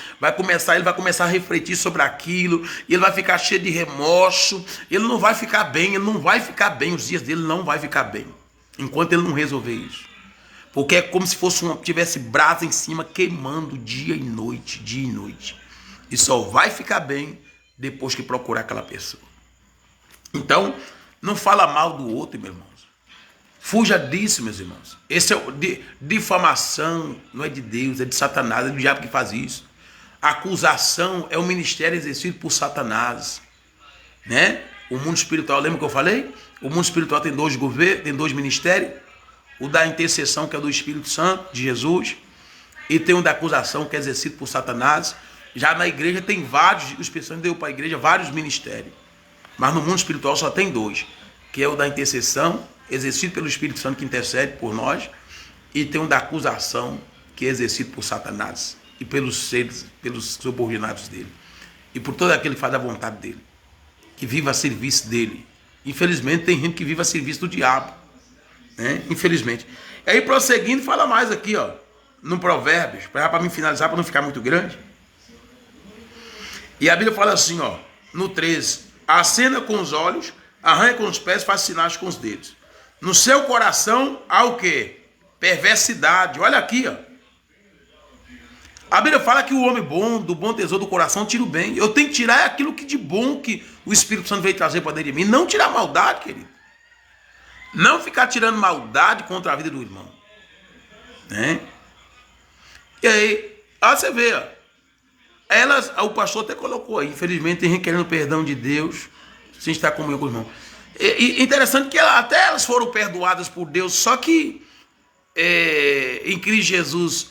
S1: ele vai começar a refletir sobre aquilo, e ele vai ficar cheio de remorso, ele não vai ficar bem, os dias dele não vai ficar bem, enquanto ele não resolver isso. Porque é como se tivesse brasa em cima queimando dia e noite, dia e noite. E só vai ficar bem depois que procurar aquela pessoa. Então, não fala mal do outro, meus irmãos. Fuja disso, meus irmãos. Esse é difamação, não é de Deus, é de Satanás, é do diabo que faz isso. A acusação é o ministério exercido por Satanás, né? O mundo espiritual, lembra que eu falei? O mundo espiritual tem dois governos, tem dois ministérios. O da intercessão, que é do Espírito Santo, de Jesus, e tem o da acusação, que é exercido por Satanás. Já na igreja tem vários, o Espírito Santo deu para a igreja vários ministérios, mas no mundo espiritual só tem dois, que é o da intercessão, exercido pelo Espírito Santo que intercede por nós, e tem o da acusação, que é exercido por Satanás e pelos seres, pelos subordinados dele, e por todo aquele que faz a vontade dele, que vive a serviço dele. Infelizmente tem gente que vive a serviço do diabo, né? Infelizmente. E aí prosseguindo, fala mais aqui, ó, no Provérbios, para me finalizar, para não ficar muito grande. E a Bíblia fala assim, ó, no 13, acena com os olhos, arranha com os pés, faz sinais com os dedos. No seu coração há o quê? Perversidade. Olha aqui, ó. A Bíblia fala que o homem bom, do bom tesouro do coração, tira o bem. Eu tenho que tirar aquilo que de bom que o Espírito Santo veio trazer para dentro de mim. Não tirar maldade, querido. Não ficar tirando maldade contra a vida do irmão, né? E aí, você vê, ó. O pastor até colocou aí, infelizmente tem gente querendo perdão de Deus, sem estar comigo com o irmão. E interessante que até elas foram perdoadas por Deus, só que em Cristo Jesus.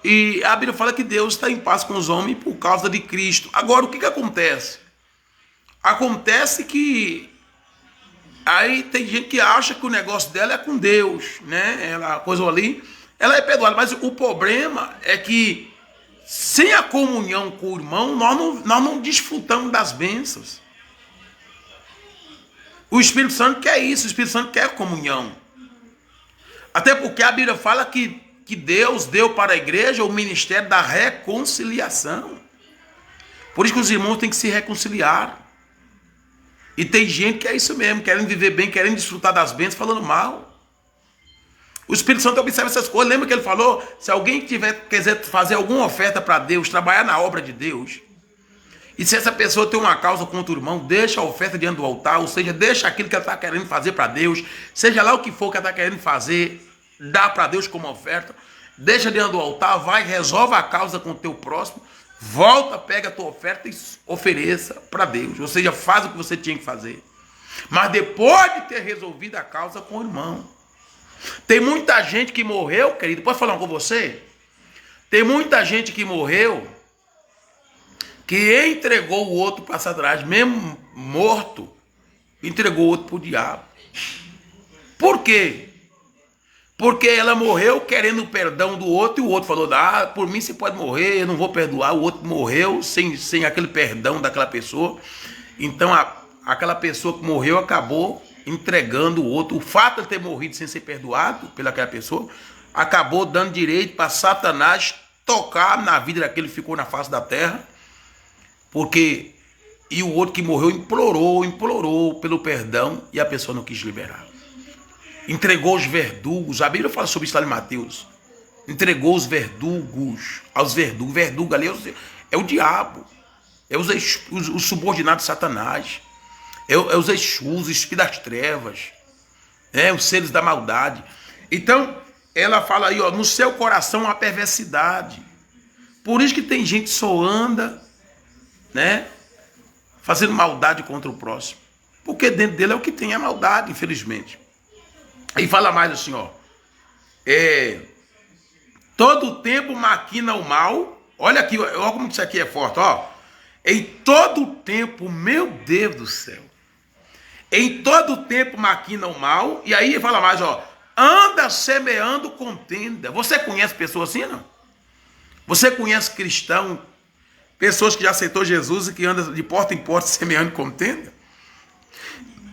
S1: E a Bíblia fala que Deus está em paz com os homens por causa de Cristo. Agora, o que acontece? Acontece que aí tem gente que acha que o negócio dela é com Deus, né? Ela, coisa ali, ela é perdoada, mas o problema é que sem a comunhão com o irmão, nós não desfrutamos das bênçãos. O Espírito Santo quer isso, o Espírito Santo quer comunhão. Até porque a Bíblia fala que Deus deu para a igreja o ministério da reconciliação. Por isso que os irmãos têm que se reconciliar. E tem gente que é isso mesmo, querendo viver bem, querendo desfrutar das bênçãos, falando mal. O Espírito Santo observa essas coisas. Lembra que ele falou? Se alguém quiser fazer alguma oferta para Deus, trabalhar na obra de Deus, e se essa pessoa tem uma causa contra o irmão, deixa a oferta diante do altar, ou seja, deixa aquilo que ela está querendo fazer para Deus, seja lá o que for que ela está querendo fazer, dá para Deus como oferta, deixa diante do altar, vai, resolve a causa com o teu próximo, volta, pega a tua oferta e ofereça para Deus, ou seja, faz o que você tinha que fazer. Mas depois de ter resolvido a causa com o irmão. Tem muita gente que morreu, querido, posso falar com você? Tem muita gente que morreu, que entregou o outro para Satanás, mesmo morto, entregou o outro para o diabo. Por quê? Porque ela morreu querendo o perdão do outro, e o outro falou, por mim você pode morrer, eu não vou perdoar. O outro morreu sem aquele perdão daquela pessoa. Então aquela pessoa que morreu acabou entregando o outro. O fato de ter morrido sem ser perdoado pelaquela pessoa, acabou dando direito para Satanás tocar na vida daquele que ficou na face da terra. Porque, e o outro que morreu implorou pelo perdão, e a pessoa não quis liberar. Entregou os verdugos, a Bíblia fala sobre isso lá em Mateus. Entregou os verdugos aos verdugos. Verdugo ali é o diabo, é os subordinados de Satanás, é os Exus, os espíritos das trevas, os seres da maldade. Então, ela fala aí, ó, no seu coração há perversidade. Por isso que tem gente que só anda, né, fazendo maldade contra o próximo. Porque dentro dele é o que tem a maldade, infelizmente. E fala mais assim, ó. Todo tempo maquina o mal. Olha aqui, olha como isso aqui é forte, ó. Em todo tempo, meu Deus do céu. Em todo tempo maquina o mal. E aí fala mais, ó. Anda semeando contenda. Você conhece pessoas assim, não? Você conhece cristão Pessoas que já aceitou Jesus e que andam de porta em porta semeando contenda.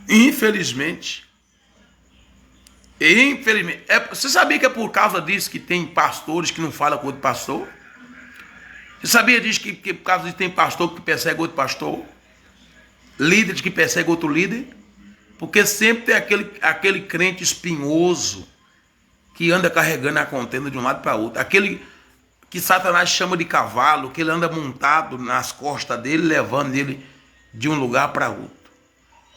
S1: Infelizmente. Você sabia que é por causa disso que tem pastores que não falam com outro pastor? Você sabia disso que por causa disso tem pastor que persegue outro pastor? Líderes que perseguem outro líder? Porque sempre tem aquele crente espinhoso que anda carregando a contenda de um lado para outro. Aquele que Satanás chama de cavalo, que ele anda montado nas costas dele, levando ele de um lugar para outro.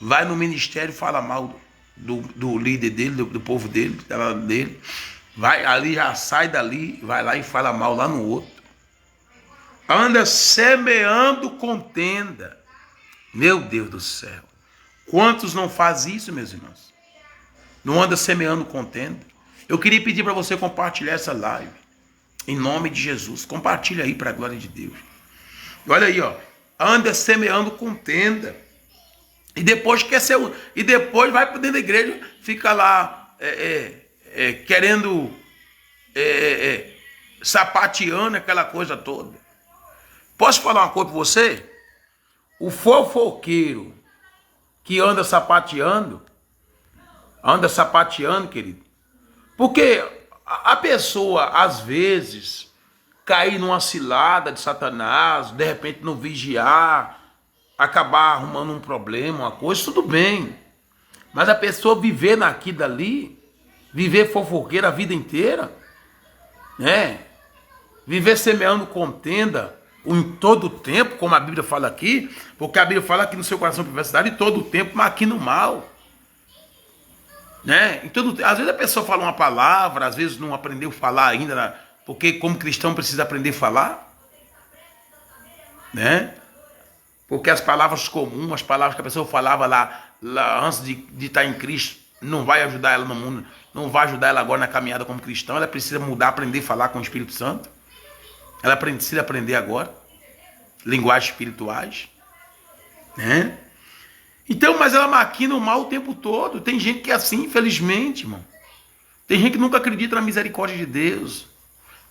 S1: Vai no ministério e fala mal do líder dele, do povo dele, vai ali, já sai dali, vai lá e fala mal lá no outro. Anda semeando contenda. Meu Deus do céu. Quantos não fazem isso, meus irmãos? Não anda semeando contenda? Eu queria pedir para você compartilhar essa live. Em nome de Jesus. Compartilha aí para a glória de Deus. Olha aí, ó. Anda semeando contenda. E depois e depois vai para dentro da igreja, fica lá querendo sapateando aquela coisa toda. Posso falar uma coisa para você? O fofoqueiro que anda sapateando, querido. Porque a pessoa, às vezes, cair numa cilada de Satanás, de repente não vigiar, acabar arrumando um problema, uma coisa, tudo bem. Mas a pessoa viver naquilo dali, viver fofoqueira a vida inteira, né? Viver semeando contenda em todo o tempo, como a Bíblia fala aqui, porque a Bíblia fala que no seu coração perversidade e todo o tempo maquina o mal. Né? Às vezes a pessoa fala uma palavra, às vezes não aprendeu a falar ainda, porque como cristão precisa aprender a falar. Né? Porque as palavras comuns, as palavras que a pessoa falava lá antes de estar em Cristo, não vai ajudar ela no mundo, não vai ajudar ela agora na caminhada como cristão. Ela precisa mudar, aprender a falar com o Espírito Santo. Ela precisa aprender agora linguagens espirituais, né? Então, mas ela maquina o mal o tempo todo. Tem gente que é assim, infelizmente, irmão. Tem gente que nunca acredita na misericórdia de Deus.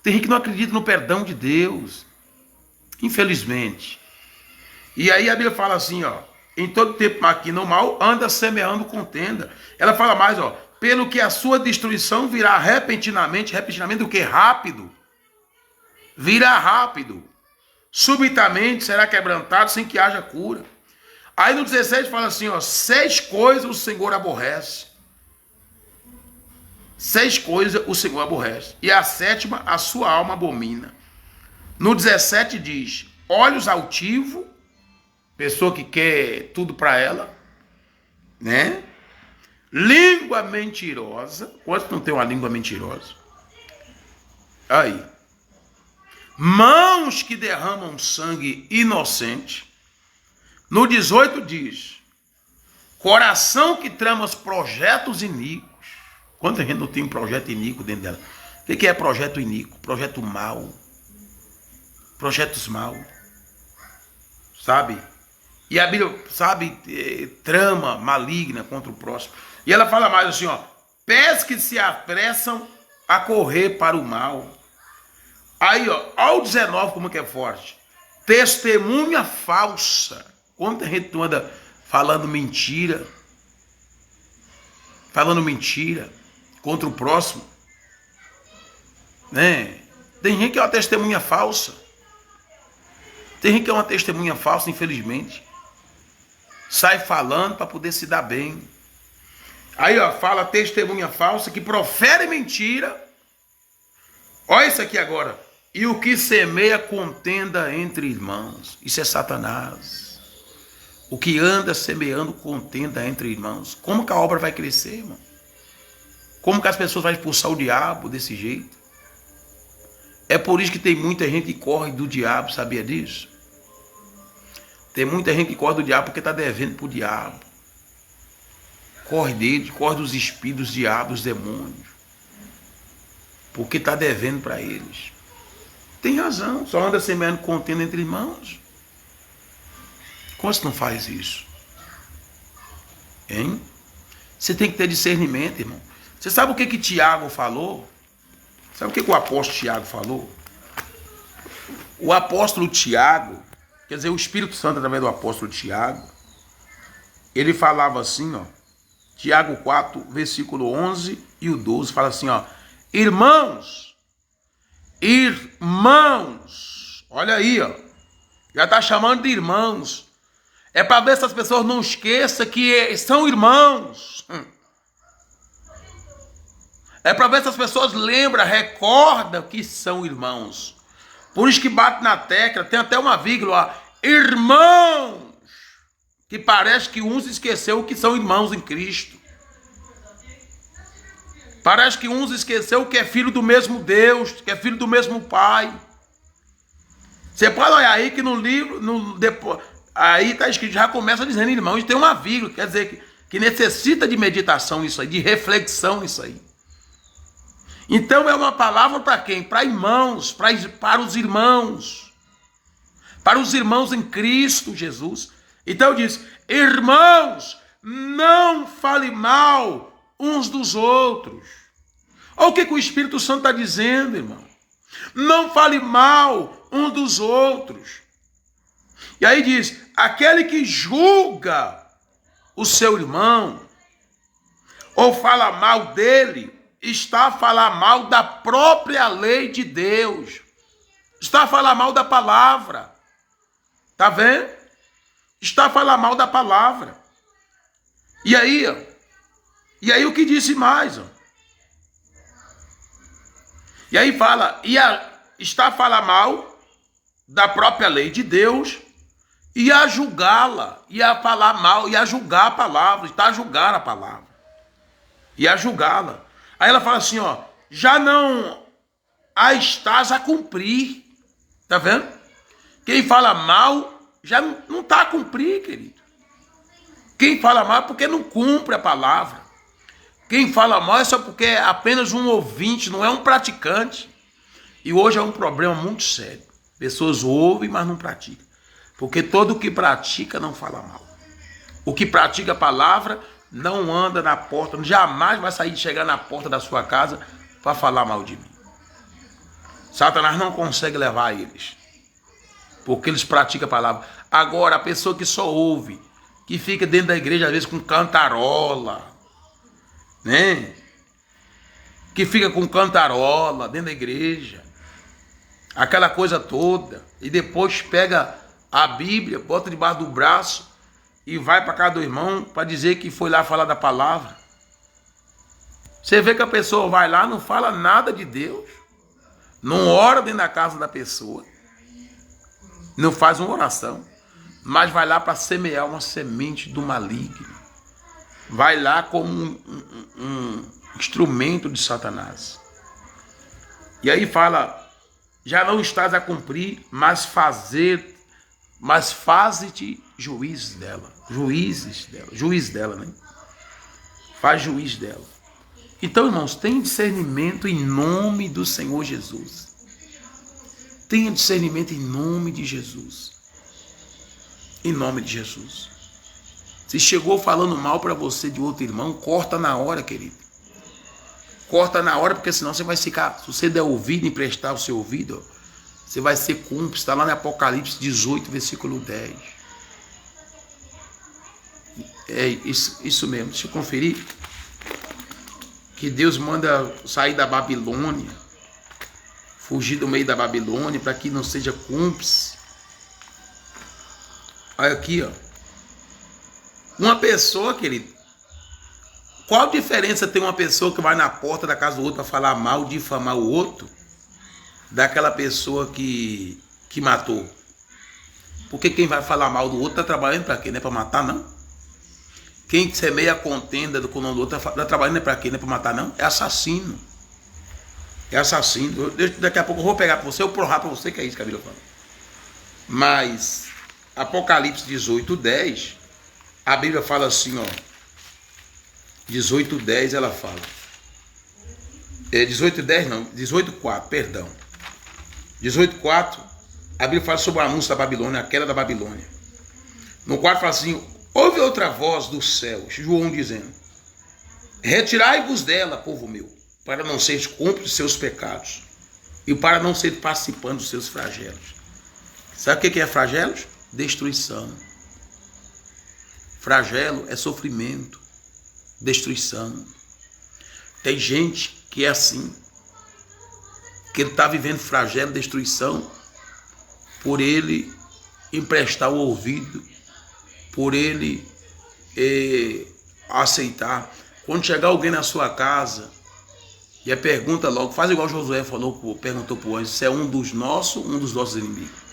S1: Tem gente que não acredita no perdão de Deus. Infelizmente. E aí a Bíblia fala assim, ó, em todo tempo maquina o mal, anda semeando contenda. Ela fala mais, ó, pelo que a sua destruição virá repentinamente o que? Rápido. Virá rápido. Subitamente será quebrantado sem que haja cura. Aí no 17 fala assim, ó, 6 coisas o Senhor aborrece. 6 coisas o Senhor aborrece. E a 7ª, a sua alma abomina. No 17 diz, olhos altivos, pessoa que quer tudo para ela, né? Língua mentirosa. Quantos não tem uma língua mentirosa? Aí. Mãos que derramam sangue inocente. No 18 diz, coração que trama os projetos iníquos. Quanta gente não tem um projeto iníquo dentro dela? O que é projeto iníquo? Projeto mau. Projetos mau. Sabe? E a Bíblia, sabe, trama maligna contra o próximo. E ela fala mais assim, ó, pés que se apressam a correr para o mal. Aí, ó, ao 19, como que é forte? Testemunha falsa. Quanta gente anda falando mentira contra o próximo, né? Tem gente que é uma testemunha falsa. Tem gente que é uma testemunha falsa, infelizmente. Sai falando para poder se dar bem. Aí, ó, fala testemunha falsa que profere mentira. Olha isso aqui agora. E o que semeia contenda entre irmãos. Isso é Satanás. O que anda semeando contenda entre irmãos. Como que a obra vai crescer, irmão? Como que as pessoas vão expulsar o diabo desse jeito? É por isso que tem muita gente que corre do diabo, sabia disso? Tem muita gente que corre do diabo porque está devendo para o diabo. Corre dele, corre dos espíritos, dos diabos, dos demônios. Porque está devendo para eles. Tem razão, só anda semeando contenda entre irmãos. Como você não faz isso? Hein? Você tem que ter discernimento, irmão. Você sabe o que Tiago falou? Sabe o que o apóstolo Tiago falou? O apóstolo Tiago, quer dizer, o Espírito Santo, através do apóstolo Tiago, ele falava assim, ó, Tiago 4, versículo 11 e o 12, fala assim, ó, irmãos, olha aí, ó, já está chamando de irmãos, é para ver se as pessoas não esqueçam que são irmãos, é para ver se as pessoas lembram, recordam que são irmãos. Por isso que bate na tecla, tem até uma vírgula, irmãos, que parece que uns esqueceu que são irmãos em Cristo. Parece que uns esqueceu que é filho do mesmo Deus, que é filho do mesmo Pai. Você pode olhar aí que no livro, depois, aí está escrito, já começa dizendo irmãos, tem uma vírgula, quer dizer que necessita de meditação isso aí, de reflexão isso aí. Então é uma palavra para quem? Para irmãos, para os irmãos em Cristo Jesus. Então diz, irmãos, não fale mal uns dos outros. Olha o que o Espírito Santo está dizendo, irmão. Não fale mal uns dos outros. E aí diz, aquele que julga o seu irmão, ou fala mal dele, está a falar mal da própria lei de Deus. Está a falar mal da palavra. Está vendo? Está a falar mal da palavra. E aí o que disse mais? Ó? E aí fala, está a falar mal da própria lei de Deus e a julgá-la, e a falar mal, e a julgar a palavra, está a julgar a palavra. E a julgá-la. Aí ela fala assim, ó, já não a estás a cumprir. Tá vendo? Quem fala mal já não está a cumprir, querido. Quem fala mal é porque não cumpre a palavra. Quem fala mal é só porque é apenas um ouvinte, não é um praticante. E hoje é um problema muito sério. Pessoas ouvem, mas não praticam. Porque todo o que pratica não fala mal. O que pratica a palavra não anda na porta, jamais vai sair de chegar na porta da sua casa para falar mal de mim. Satanás não consegue levar eles, porque eles praticam a palavra. Agora, a pessoa que só ouve, que fica dentro da igreja, às vezes com cantarola, né? Que fica com cantarola dentro da igreja, aquela coisa toda, e depois pega a Bíblia, bota debaixo do braço, e vai para casa do irmão para dizer que foi lá falar da palavra. Você vê que a pessoa vai lá, não fala nada de Deus, não ora dentro da casa da pessoa, não faz uma oração, mas vai lá para semear uma semente do maligno. Vai lá como um instrumento de Satanás. E aí fala, já não estás a cumprir, mas faze-te juiz dela. Juiz dela, né? Faz juiz dela. Então, irmãos, tenha discernimento em nome do Senhor Jesus. Tenha discernimento em nome de Jesus. Em nome de Jesus. Se chegou falando mal para você de outro irmão, corta na hora, querido. Corta na hora, porque senão você vai ficar, se você der ouvido e emprestar o seu ouvido, você vai ser cúmplice. Está lá no Apocalipse 18, versículo 10. É isso mesmo. Deixa eu conferir. Que Deus manda sair da Babilônia, fugir do meio da Babilônia, para que não seja cúmplice. Olha aqui, ó. Uma pessoa, querido, qual a diferença tem uma pessoa que vai na porta da casa do outro para falar mal, difamar o outro, daquela pessoa que matou? Porque quem vai falar mal do outro está trabalhando para quê? Não é para matar, não? Quem semeia a contenda com o nome do outro está trabalhando para quê? Não é para matar, não? É assassino. É assassino. Daqui a pouco eu vou pegar para você, eu provar para você que é isso que a Bíblia fala. Mas, Apocalipse 18, 10, a Bíblia fala assim, ó. 18, 10 ela fala. 18, 10 não, 18, 4, perdão. 18, 4, a Bíblia fala sobre o anúncio da Babilônia, a queda da Babilônia. No 4 fala assim, houve outra voz dos céus, João dizendo, retirai-vos dela, povo meu, para não seres cúmplices de seus pecados e para não ser participando dos seus flagelos. Sabe o que é flagelos? Destruição. Flagelo é sofrimento, destruição. Tem gente que é assim, que ele está vivendo flagelo, destruição, por ele emprestar o ouvido, por ele aceitar. Quando chegar alguém na sua casa, e a pergunta logo, faz igual Josué falou, perguntou para o anjo, se é um dos nossos inimigos.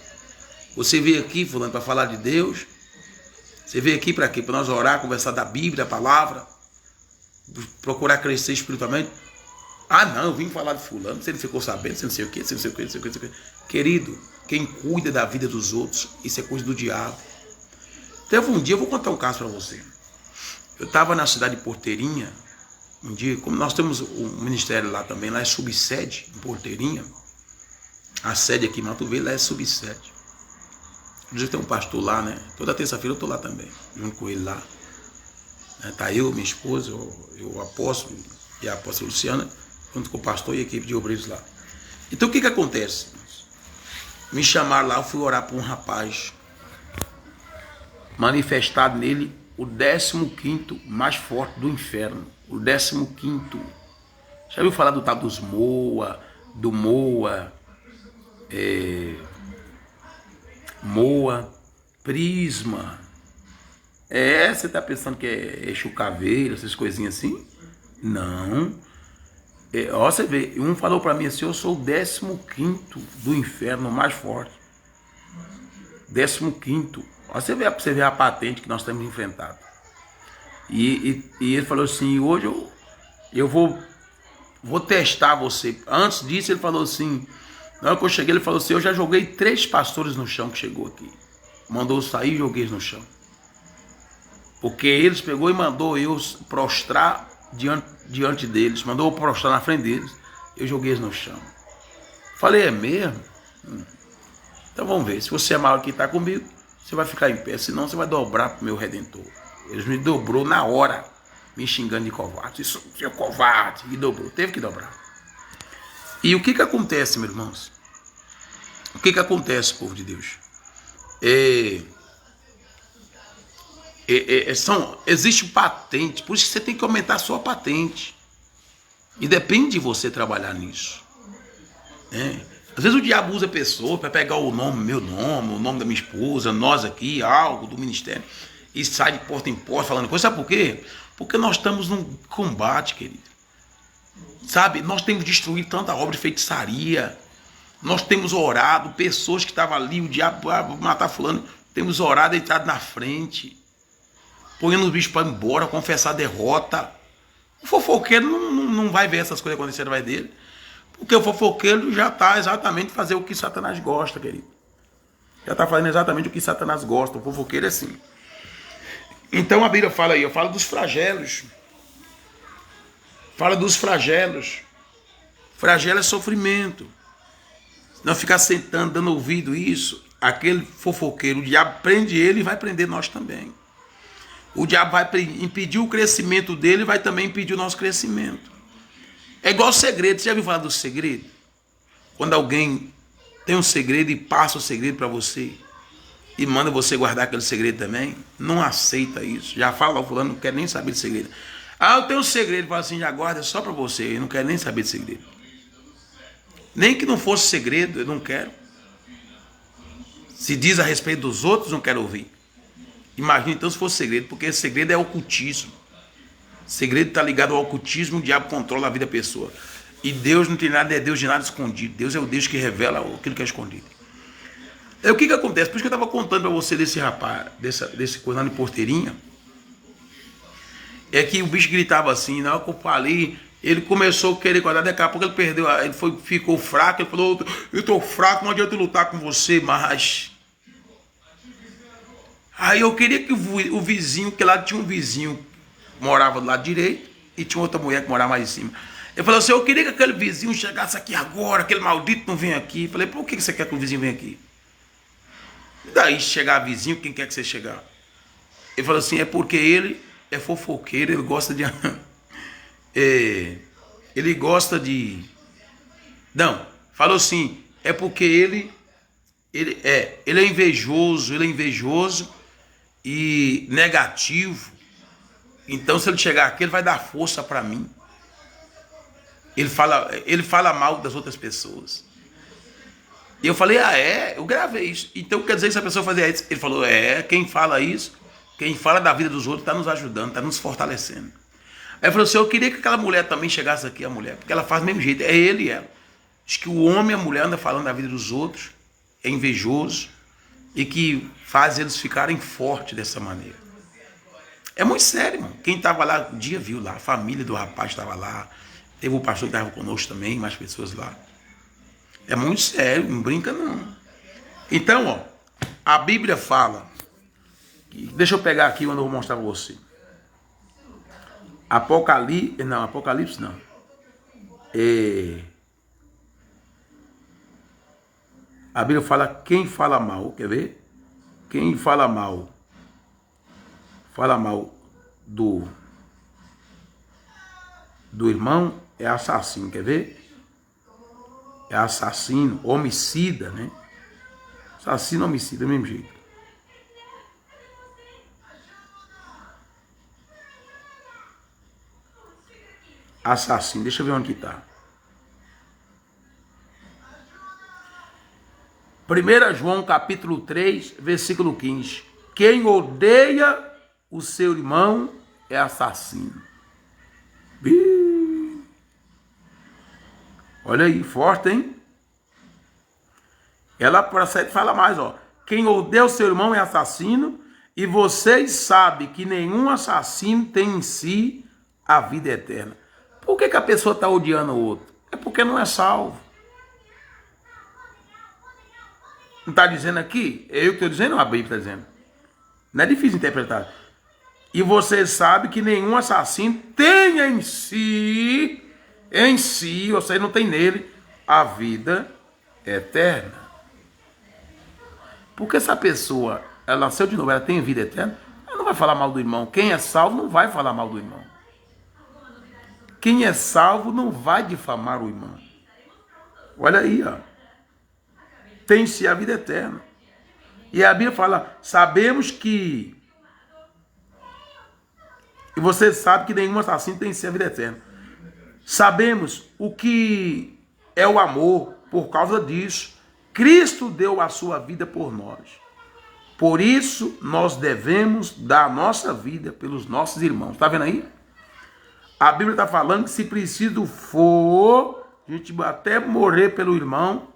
S1: Você veio aqui, fulano, para falar de Deus? Você veio aqui para quê? Para nós orar, conversar da Bíblia, da palavra, procurar crescer espiritualmente? Ah, não, eu vim falar de fulano, você não ficou sabendo, você não sei o quê, você não sei o quê, você não sei o quê. Querido, quem cuida da vida dos outros, isso é coisa do diabo. Teve um dia, eu vou contar um caso para você. Eu estava na cidade de Porteirinha, um dia, como nós temos um ministério lá também, lá é subsede, em Porteirinha. A sede aqui em Mato Velho, lá é subsede. Inclusive tem um pastor lá, né? Toda terça-feira eu estou lá também, junto com ele lá. Tá eu, minha esposa, o apóstolo e a apóstola Luciana, junto com o pastor e a equipe de obreiros lá. Então o que acontece? Me chamaram lá, eu fui orar por um rapaz, manifestado nele o 15º mais forte do inferno. O 15º. Já ouviu falar do tal dos Moa, do Moa, Moa, Prisma? Você tá pensando que é Exu Caveira, essas coisinhas assim? Não. Ó, você vê, um falou para mim assim, eu sou o 15º do inferno mais forte. 15º. Ó, você vê a patente que nós temos enfrentado. E ele falou assim, hoje eu vou testar você. Antes disso ele falou assim, na hora que eu cheguei ele falou assim, eu já joguei 3 pastores no chão que chegou aqui. Mandou eu sair e joguei eles no chão. Porque eles pegou e mandou eu prostrar diante deles, mandou eu prostrar na frente deles, eu joguei eles no chão. Falei, é mesmo? Então vamos ver, se você é maior que está comigo, você vai ficar em pé, senão você vai dobrar para o meu Redentor. Eles me dobrou na hora, me xingando de covarde, isso é covarde, e dobrou, teve que dobrar. E o que acontece, meus irmãos? O que acontece, povo de Deus? Existe patente, por isso que você tem que aumentar a sua patente. E depende de você trabalhar nisso. Às vezes o diabo usa pessoas para pegar o nome, meu nome, o nome da minha esposa, nós aqui, algo do ministério, e sai de porta em porta falando coisa. Sabe por quê? Porque nós estamos num combate, querido. Sabe, nós temos destruído tanta obra de feitiçaria. Nós temos orado, pessoas que estavam ali, o diabo vai matar fulano, temos orado, deitado na frente, ponhando os bichos para ir embora, confessar a derrota. O fofoqueiro não vai ver essas coisas acontecendo, vai dele. Porque o fofoqueiro já está exatamente fazendo o que Satanás gosta, querido. Já está fazendo exatamente o que Satanás gosta. O fofoqueiro é assim. Então a Bíblia fala aí, eu falo dos flagelos. Fala dos flagelos. Flagelo é sofrimento. Não ficar sentando, dando ouvido isso. Aquele fofoqueiro, o diabo prende ele e vai prender nós também. O diabo vai impedir o crescimento dele e vai também impedir o nosso crescimento. É igual segredo. Você já ouviu falar do segredo? Quando alguém tem um segredo e passa o segredo para você e manda você guardar aquele segredo também, não aceita isso. Já fala ao fulano, não quer nem saber de segredo. Ah, eu tenho um segredo. Fala assim, já guarda só para você. Eu não quero nem saber de segredo. Nem que não fosse segredo, eu não quero. Se diz a respeito dos outros, não quero ouvir. Imagina então se fosse segredo, porque esse segredo é ocultismo. Segredo está ligado ao ocultismo, o diabo controla a vida da pessoa. E Deus não tem nada, é Deus de nada escondido. Deus é o Deus que revela aquilo que é escondido. O que acontece? Por isso que eu estava contando para você desse rapaz, desse coisa lá de Porteirinha, é que o bicho gritava assim, na hora que eu falei, ele começou a querer guardar, daqui a pouco ele perdeu, ficou fraco, ele falou, eu estou fraco, não adianta eu lutar com você, mas... Aí eu queria que o vizinho, que lá tinha um vizinho, morava do lado direito, e tinha outra mulher que morava mais em cima. Ele falou assim, eu queria que aquele vizinho chegasse aqui agora, aquele maldito não vem aqui. Eu falei, por que você quer que o vizinho venha aqui? E daí chegar vizinho, quem quer que você chegar? Ele falou assim, é porque ele é fofoqueiro, ele gosta de... Ele gosta de... Não, falou assim, é porque ele ele é invejoso e negativo. Então, se ele chegar aqui, ele vai dar força para mim. Ele fala mal das outras pessoas. E eu falei, eu gravei isso. Então, quer dizer que se a pessoa fazia isso? Ele falou, quem fala isso, quem fala da vida dos outros, está nos ajudando, está nos fortalecendo. Aí ele falou assim, eu queria que aquela mulher também chegasse aqui, a mulher, porque ela faz do mesmo jeito, é ele e ela. Diz que o homem e a mulher andam falando da vida dos outros, é invejoso, e que faz eles ficarem fortes dessa maneira. É muito sério, irmão. Quem estava lá, um dia viu lá, a família do rapaz estava lá, teve o pastor que estava conosco também, mais pessoas lá. É muito sério, não brinca não. Então, a Bíblia fala, deixa eu pegar aqui onde eu vou mostrar para você. Apocalipse não. A Bíblia fala quem fala mal, quer ver? Quem fala mal do irmão é assassino, quer ver? É assassino, homicida, né? Assassino, homicida, do mesmo jeito. Assassino, deixa eu ver onde que tá. 1 João capítulo 3, versículo 15. Quem odeia o seu irmão é assassino. Olha aí, forte, hein? Ela procede e fala mais, Quem odeia o seu irmão é assassino, e vocês sabem que nenhum assassino tem em si a vida eterna. Por que a pessoa está odiando o outro? É porque não é salvo. Não está dizendo aqui? É eu que estou dizendo ou a Bíblia está dizendo? Não é difícil interpretar. E você sabe que nenhum assassino tem em si, ou seja, não tem nele, a vida eterna. Porque essa pessoa, ela nasceu de novo, ela tem vida eterna, ela não vai falar mal do irmão. Quem é salvo não vai falar mal do irmão. Quem é salvo não vai difamar o irmão. Olha aí, tem-se a vida eterna. E a Bíblia fala, sabemos que... E você sabe que nenhum assassino tem em si a vida eterna. Sabemos o que é o amor por causa disso. Cristo deu a sua vida por nós. Por isso, nós devemos dar a nossa vida pelos nossos irmãos. Está vendo aí? A Bíblia está falando que se preciso for, a gente até morrer pelo irmão,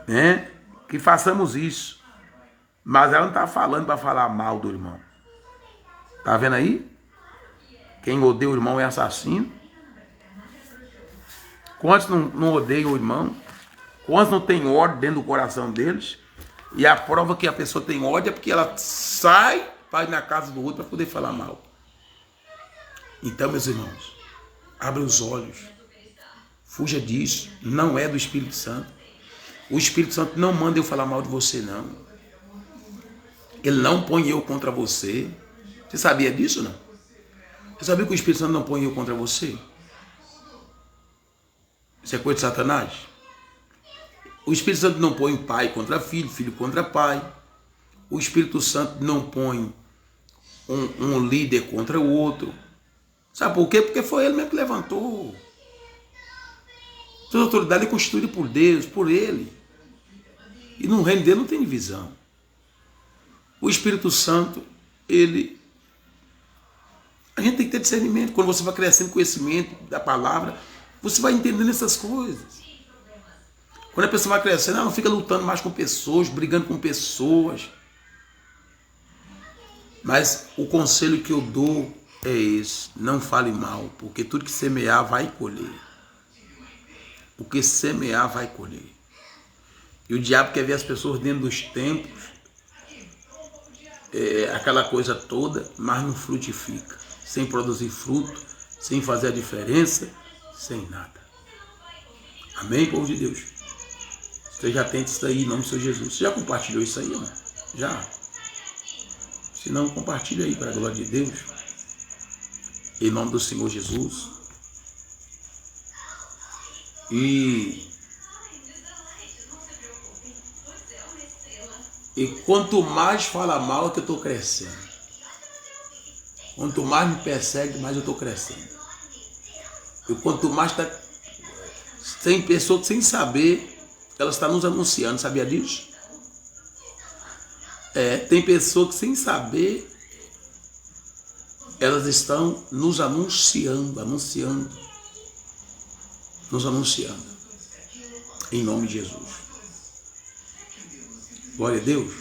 S1: né? Que façamos isso. Mas ela não está falando para falar mal do irmão. Está vendo aí? Quem odeia o irmão é assassino. Quantos não odeiam o irmão? Quantos não tem ódio dentro do coração deles? E a prova que a pessoa tem ódio é porque ela sai para ir na casa do outro para poder falar mal. Então, meus irmãos, abre os olhos. Fuja disso. Não é do Espírito Santo. O Espírito Santo não manda eu falar mal de você, não. Ele não põe eu contra você. Você sabia disso, não? Você sabia que o Espírito Santo não põe eu contra você? Isso é coisa de Satanás? O Espírito Santo não põe pai contra filho, filho contra pai. O Espírito Santo não põe um líder contra o outro. Sabe por quê? Porque foi ele mesmo que levantou. Toda autoridade é constituída por Deus, por ele. E no reino dele não tem divisão. O Espírito Santo, ele... A gente tem que ter discernimento. Quando você vai crescendo conhecimento da palavra, você vai entendendo essas coisas. Quando a pessoa vai crescendo, ela não fica lutando mais com pessoas, brigando com pessoas. Mas o conselho que eu dou é esse: não fale mal, porque tudo que semear vai colher. O que semear vai colher. E o diabo quer ver as pessoas dentro dos templos, aquela coisa toda, mas não frutifica, sem produzir fruto, sem fazer a diferença, sem nada. Amém, povo de Deus? Esteja atento a isso aí, em nome do Senhor Jesus. Você já compartilhou isso aí, mano? Já? Se não, compartilha aí para a glória de Deus. Em nome do Senhor Jesus. E E quanto mais fala mal, é que eu estou crescendo. Quanto mais me persegue, mais eu estou crescendo. E quanto mais tem pessoas que sem saber, elas estão nos anunciando, sabia disso? Tem pessoas que sem saber, elas estão nos anunciando, nos anunciando. Em nome de Jesus. Glória a Deus.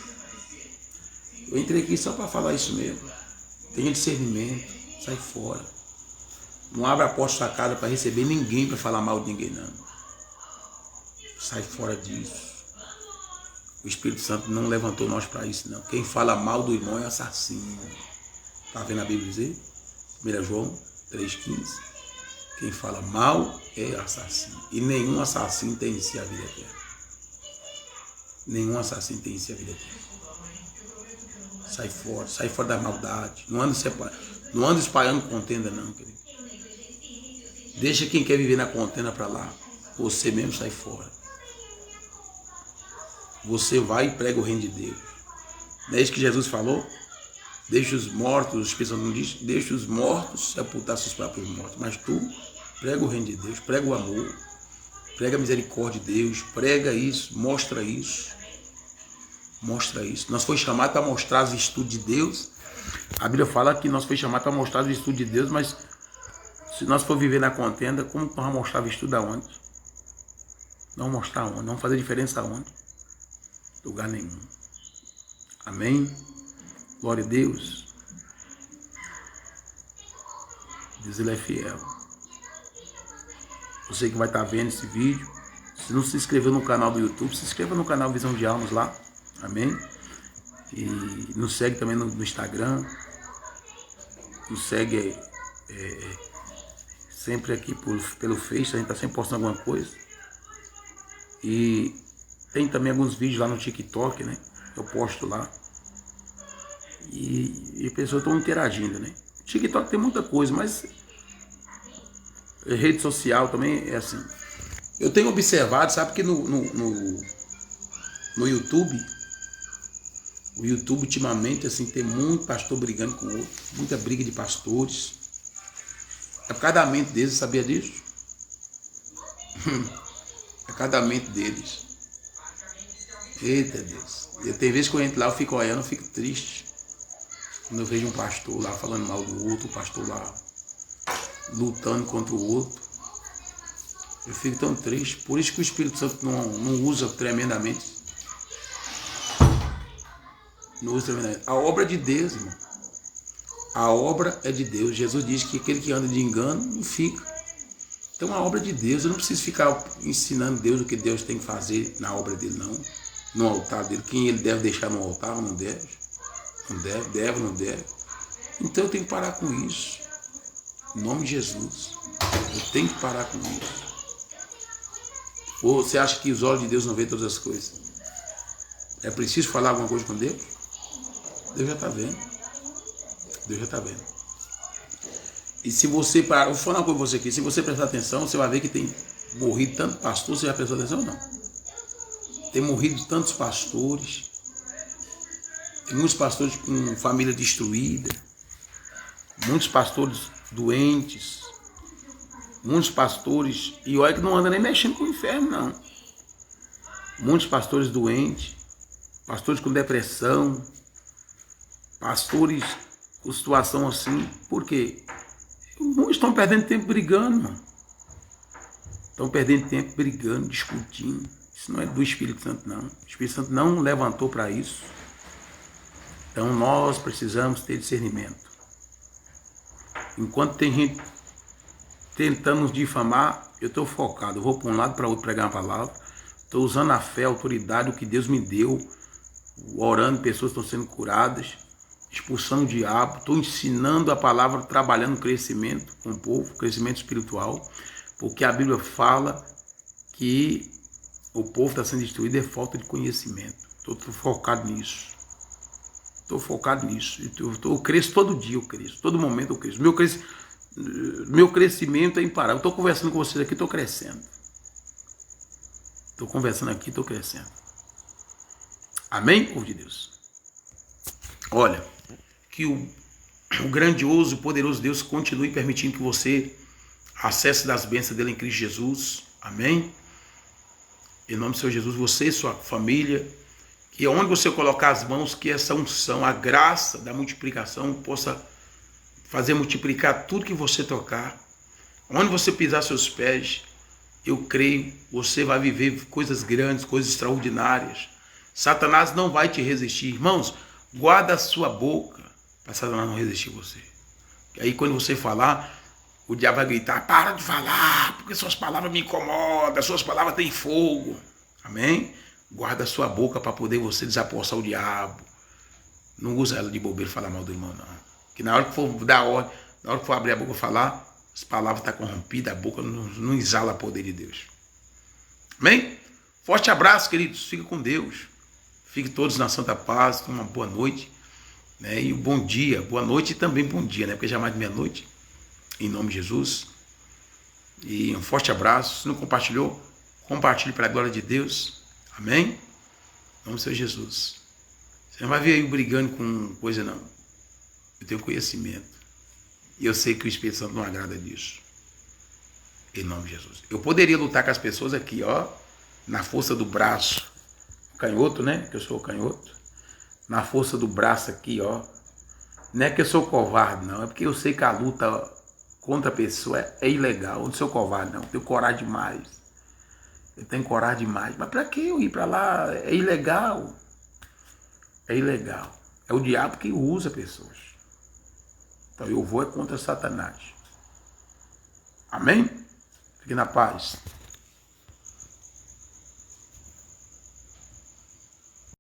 S1: Eu entrei aqui só para falar isso mesmo. Tenha discernimento, sai fora. Não abra a porta da sua casa para receber ninguém, para falar mal de ninguém, não. Sai fora disso. O Espírito Santo não levantou nós para isso, não. Quem fala mal do irmão é assassino. Está vendo a Bíblia dizer? 1 João 3,15. Quem fala mal é assassino. E nenhum assassino tem em si a vida eterna. Nenhum assassino tem em si a vida eterna. Sai fora da maldade. Não anda espalhando contenda, não, querido. Deixa quem quer viver na contenda para lá. Você mesmo sai fora. Você vai e prega o reino de Deus. Não é isso que Jesus falou? Deixa os mortos, o Espírito Santo não diz, deixa os mortos sepultar seus próprios mortos. Mas tu prega o reino de Deus, prega o amor, prega a misericórdia de Deus, prega isso, mostra isso. Mostra isso. Nós fomos chamados para mostrar as virtudes de Deus. A Bíblia fala que nós fomos chamados para mostrar as virtudes de Deus, mas se nós for viver na contenda, como nós vamos mostrar a virtude aonde? Não vamos mostrar aonde? Não vamos fazer diferença aonde? Lugar nenhum. Amém? Glória a Deus. Deus, Ele é fiel. Você que vai estar vendo esse vídeo, se não se inscreveu no canal do YouTube, se inscreva no canal Visão de Almas lá. Amém? E nos segue também no Instagram. Nos segue sempre aqui pelo Face. A gente está sempre postando alguma coisa. E tem também alguns vídeos lá no TikTok, né? Eu posto lá. E pessoas estão interagindo, né? TikTok tem muita coisa, mas rede social também é assim. Eu tenho observado, sabe que no YouTube, o YouTube ultimamente assim, tem muito pastor brigando com o outro, muita briga de pastores. É por causa da mente deles, sabia disso? É por causa da mente deles. Eita Deus. Tem vezes que eu entro lá, eu fico olhando, eu fico triste. Quando eu vejo um pastor lá falando mal do outro, o pastor lá lutando contra o outro, eu fico tão triste. Por isso que o Espírito Santo não usa tremendamente. Não usa tremendamente. A obra é de Deus, irmão. A obra é de Deus. Jesus diz que aquele que anda de engano não fica. Então a obra é de Deus. Eu não preciso ficar ensinando Deus o que Deus tem que fazer na obra dele, não. No altar dele. Quem ele deve deixar no altar ou não deve. Não deve, não deve. Então eu tenho que parar com isso. Em nome de Jesus. Eu tenho que parar com isso. Ou você acha que os olhos de Deus não veem todas as coisas? É preciso falar alguma coisa com Deus? Deus já está vendo. Deus já está vendo. E se você parar, vou falar uma coisa para você aqui. Se você prestar atenção, você vai ver que tem morrido tanto pastor. Você já prestou atenção ou não? Tem morrido tantos pastores. Tem muitos pastores com família destruída. Muitos pastores doentes. Muitos pastores, e olha que não anda nem mexendo com o inferno, não. Muitos pastores doentes, pastores com depressão, pastores com situação assim. Por quê? Muitos estão perdendo tempo brigando, mano. Estão perdendo tempo brigando, discutindo. Isso não é do Espírito Santo, não. O Espírito Santo não levantou para isso. Então nós precisamos ter discernimento. Enquanto tem gente tentando nos difamar, eu estou focado. Eu vou para um lado, para outro pregar uma palavra. Estou usando a fé, a autoridade, o que Deus me deu. Orando, pessoas estão sendo curadas. Expulsando o diabo. Estou ensinando a palavra, trabalhando o crescimento com o povo, crescimento espiritual. Porque a Bíblia fala que o povo está sendo destruído é falta de conhecimento. Estou focado nisso. Estou focado nisso. Eu cresço todo dia, eu cresço. Todo momento eu cresço. Meu crescimento é imparável. Estou conversando com vocês aqui, estou crescendo. Estou conversando aqui, estou crescendo. Amém, povo de Deus? Olha, que o grandioso e poderoso Deus continue permitindo que você acesse das bênçãos dele em Cristo Jesus. Amém? Em nome do Senhor Jesus, você e sua família, que onde você colocar as mãos, que essa unção, a graça da multiplicação possa fazer multiplicar tudo que você tocar. Onde você pisar seus pés, eu creio, você vai viver coisas grandes, coisas extraordinárias. Satanás não vai te resistir. Irmãos, guarda a sua boca para Satanás não resistir você. E aí quando você falar, o diabo vai gritar, para de falar, porque suas palavras me incomodam, suas palavras têm fogo. Amém? Guarda a sua boca para poder você desapossar o diabo. Não usa ela de bobeira falar mal do irmão, não. Que na hora que for dar ordem, na hora que for abrir a boca e falar, as palavras estão corrompidas, a boca não exala o poder de Deus. Amém? Forte abraço, queridos. Fique com Deus. Fiquem todos na santa paz. Uma boa noite. Né? E um bom dia. Boa noite e também bom dia, né? Porque já é mais de meia-noite. Em nome de Jesus. E um forte abraço. Se não compartilhou, compartilhe para a glória de Deus. Amém? Em nome do Senhor Jesus. Você não vai ver eu brigando com coisa, não. Eu tenho conhecimento. E eu sei que o Espírito Santo não agrada disso. Em nome de Jesus. Eu poderia lutar com as pessoas aqui, ó. Na força do braço. Canhoto, né? Que eu sou canhoto. Na força do braço aqui, ó. Não é que eu sou covarde, não. É porque eu sei que a luta contra a pessoa é ilegal. Eu não sou covarde, não. Eu tenho coragem demais. Eu tenho coragem demais. Mas pra que eu ir pra lá? É ilegal. É ilegal. É o diabo que usa pessoas. Então eu vou contra Satanás. Amém? Fique na paz.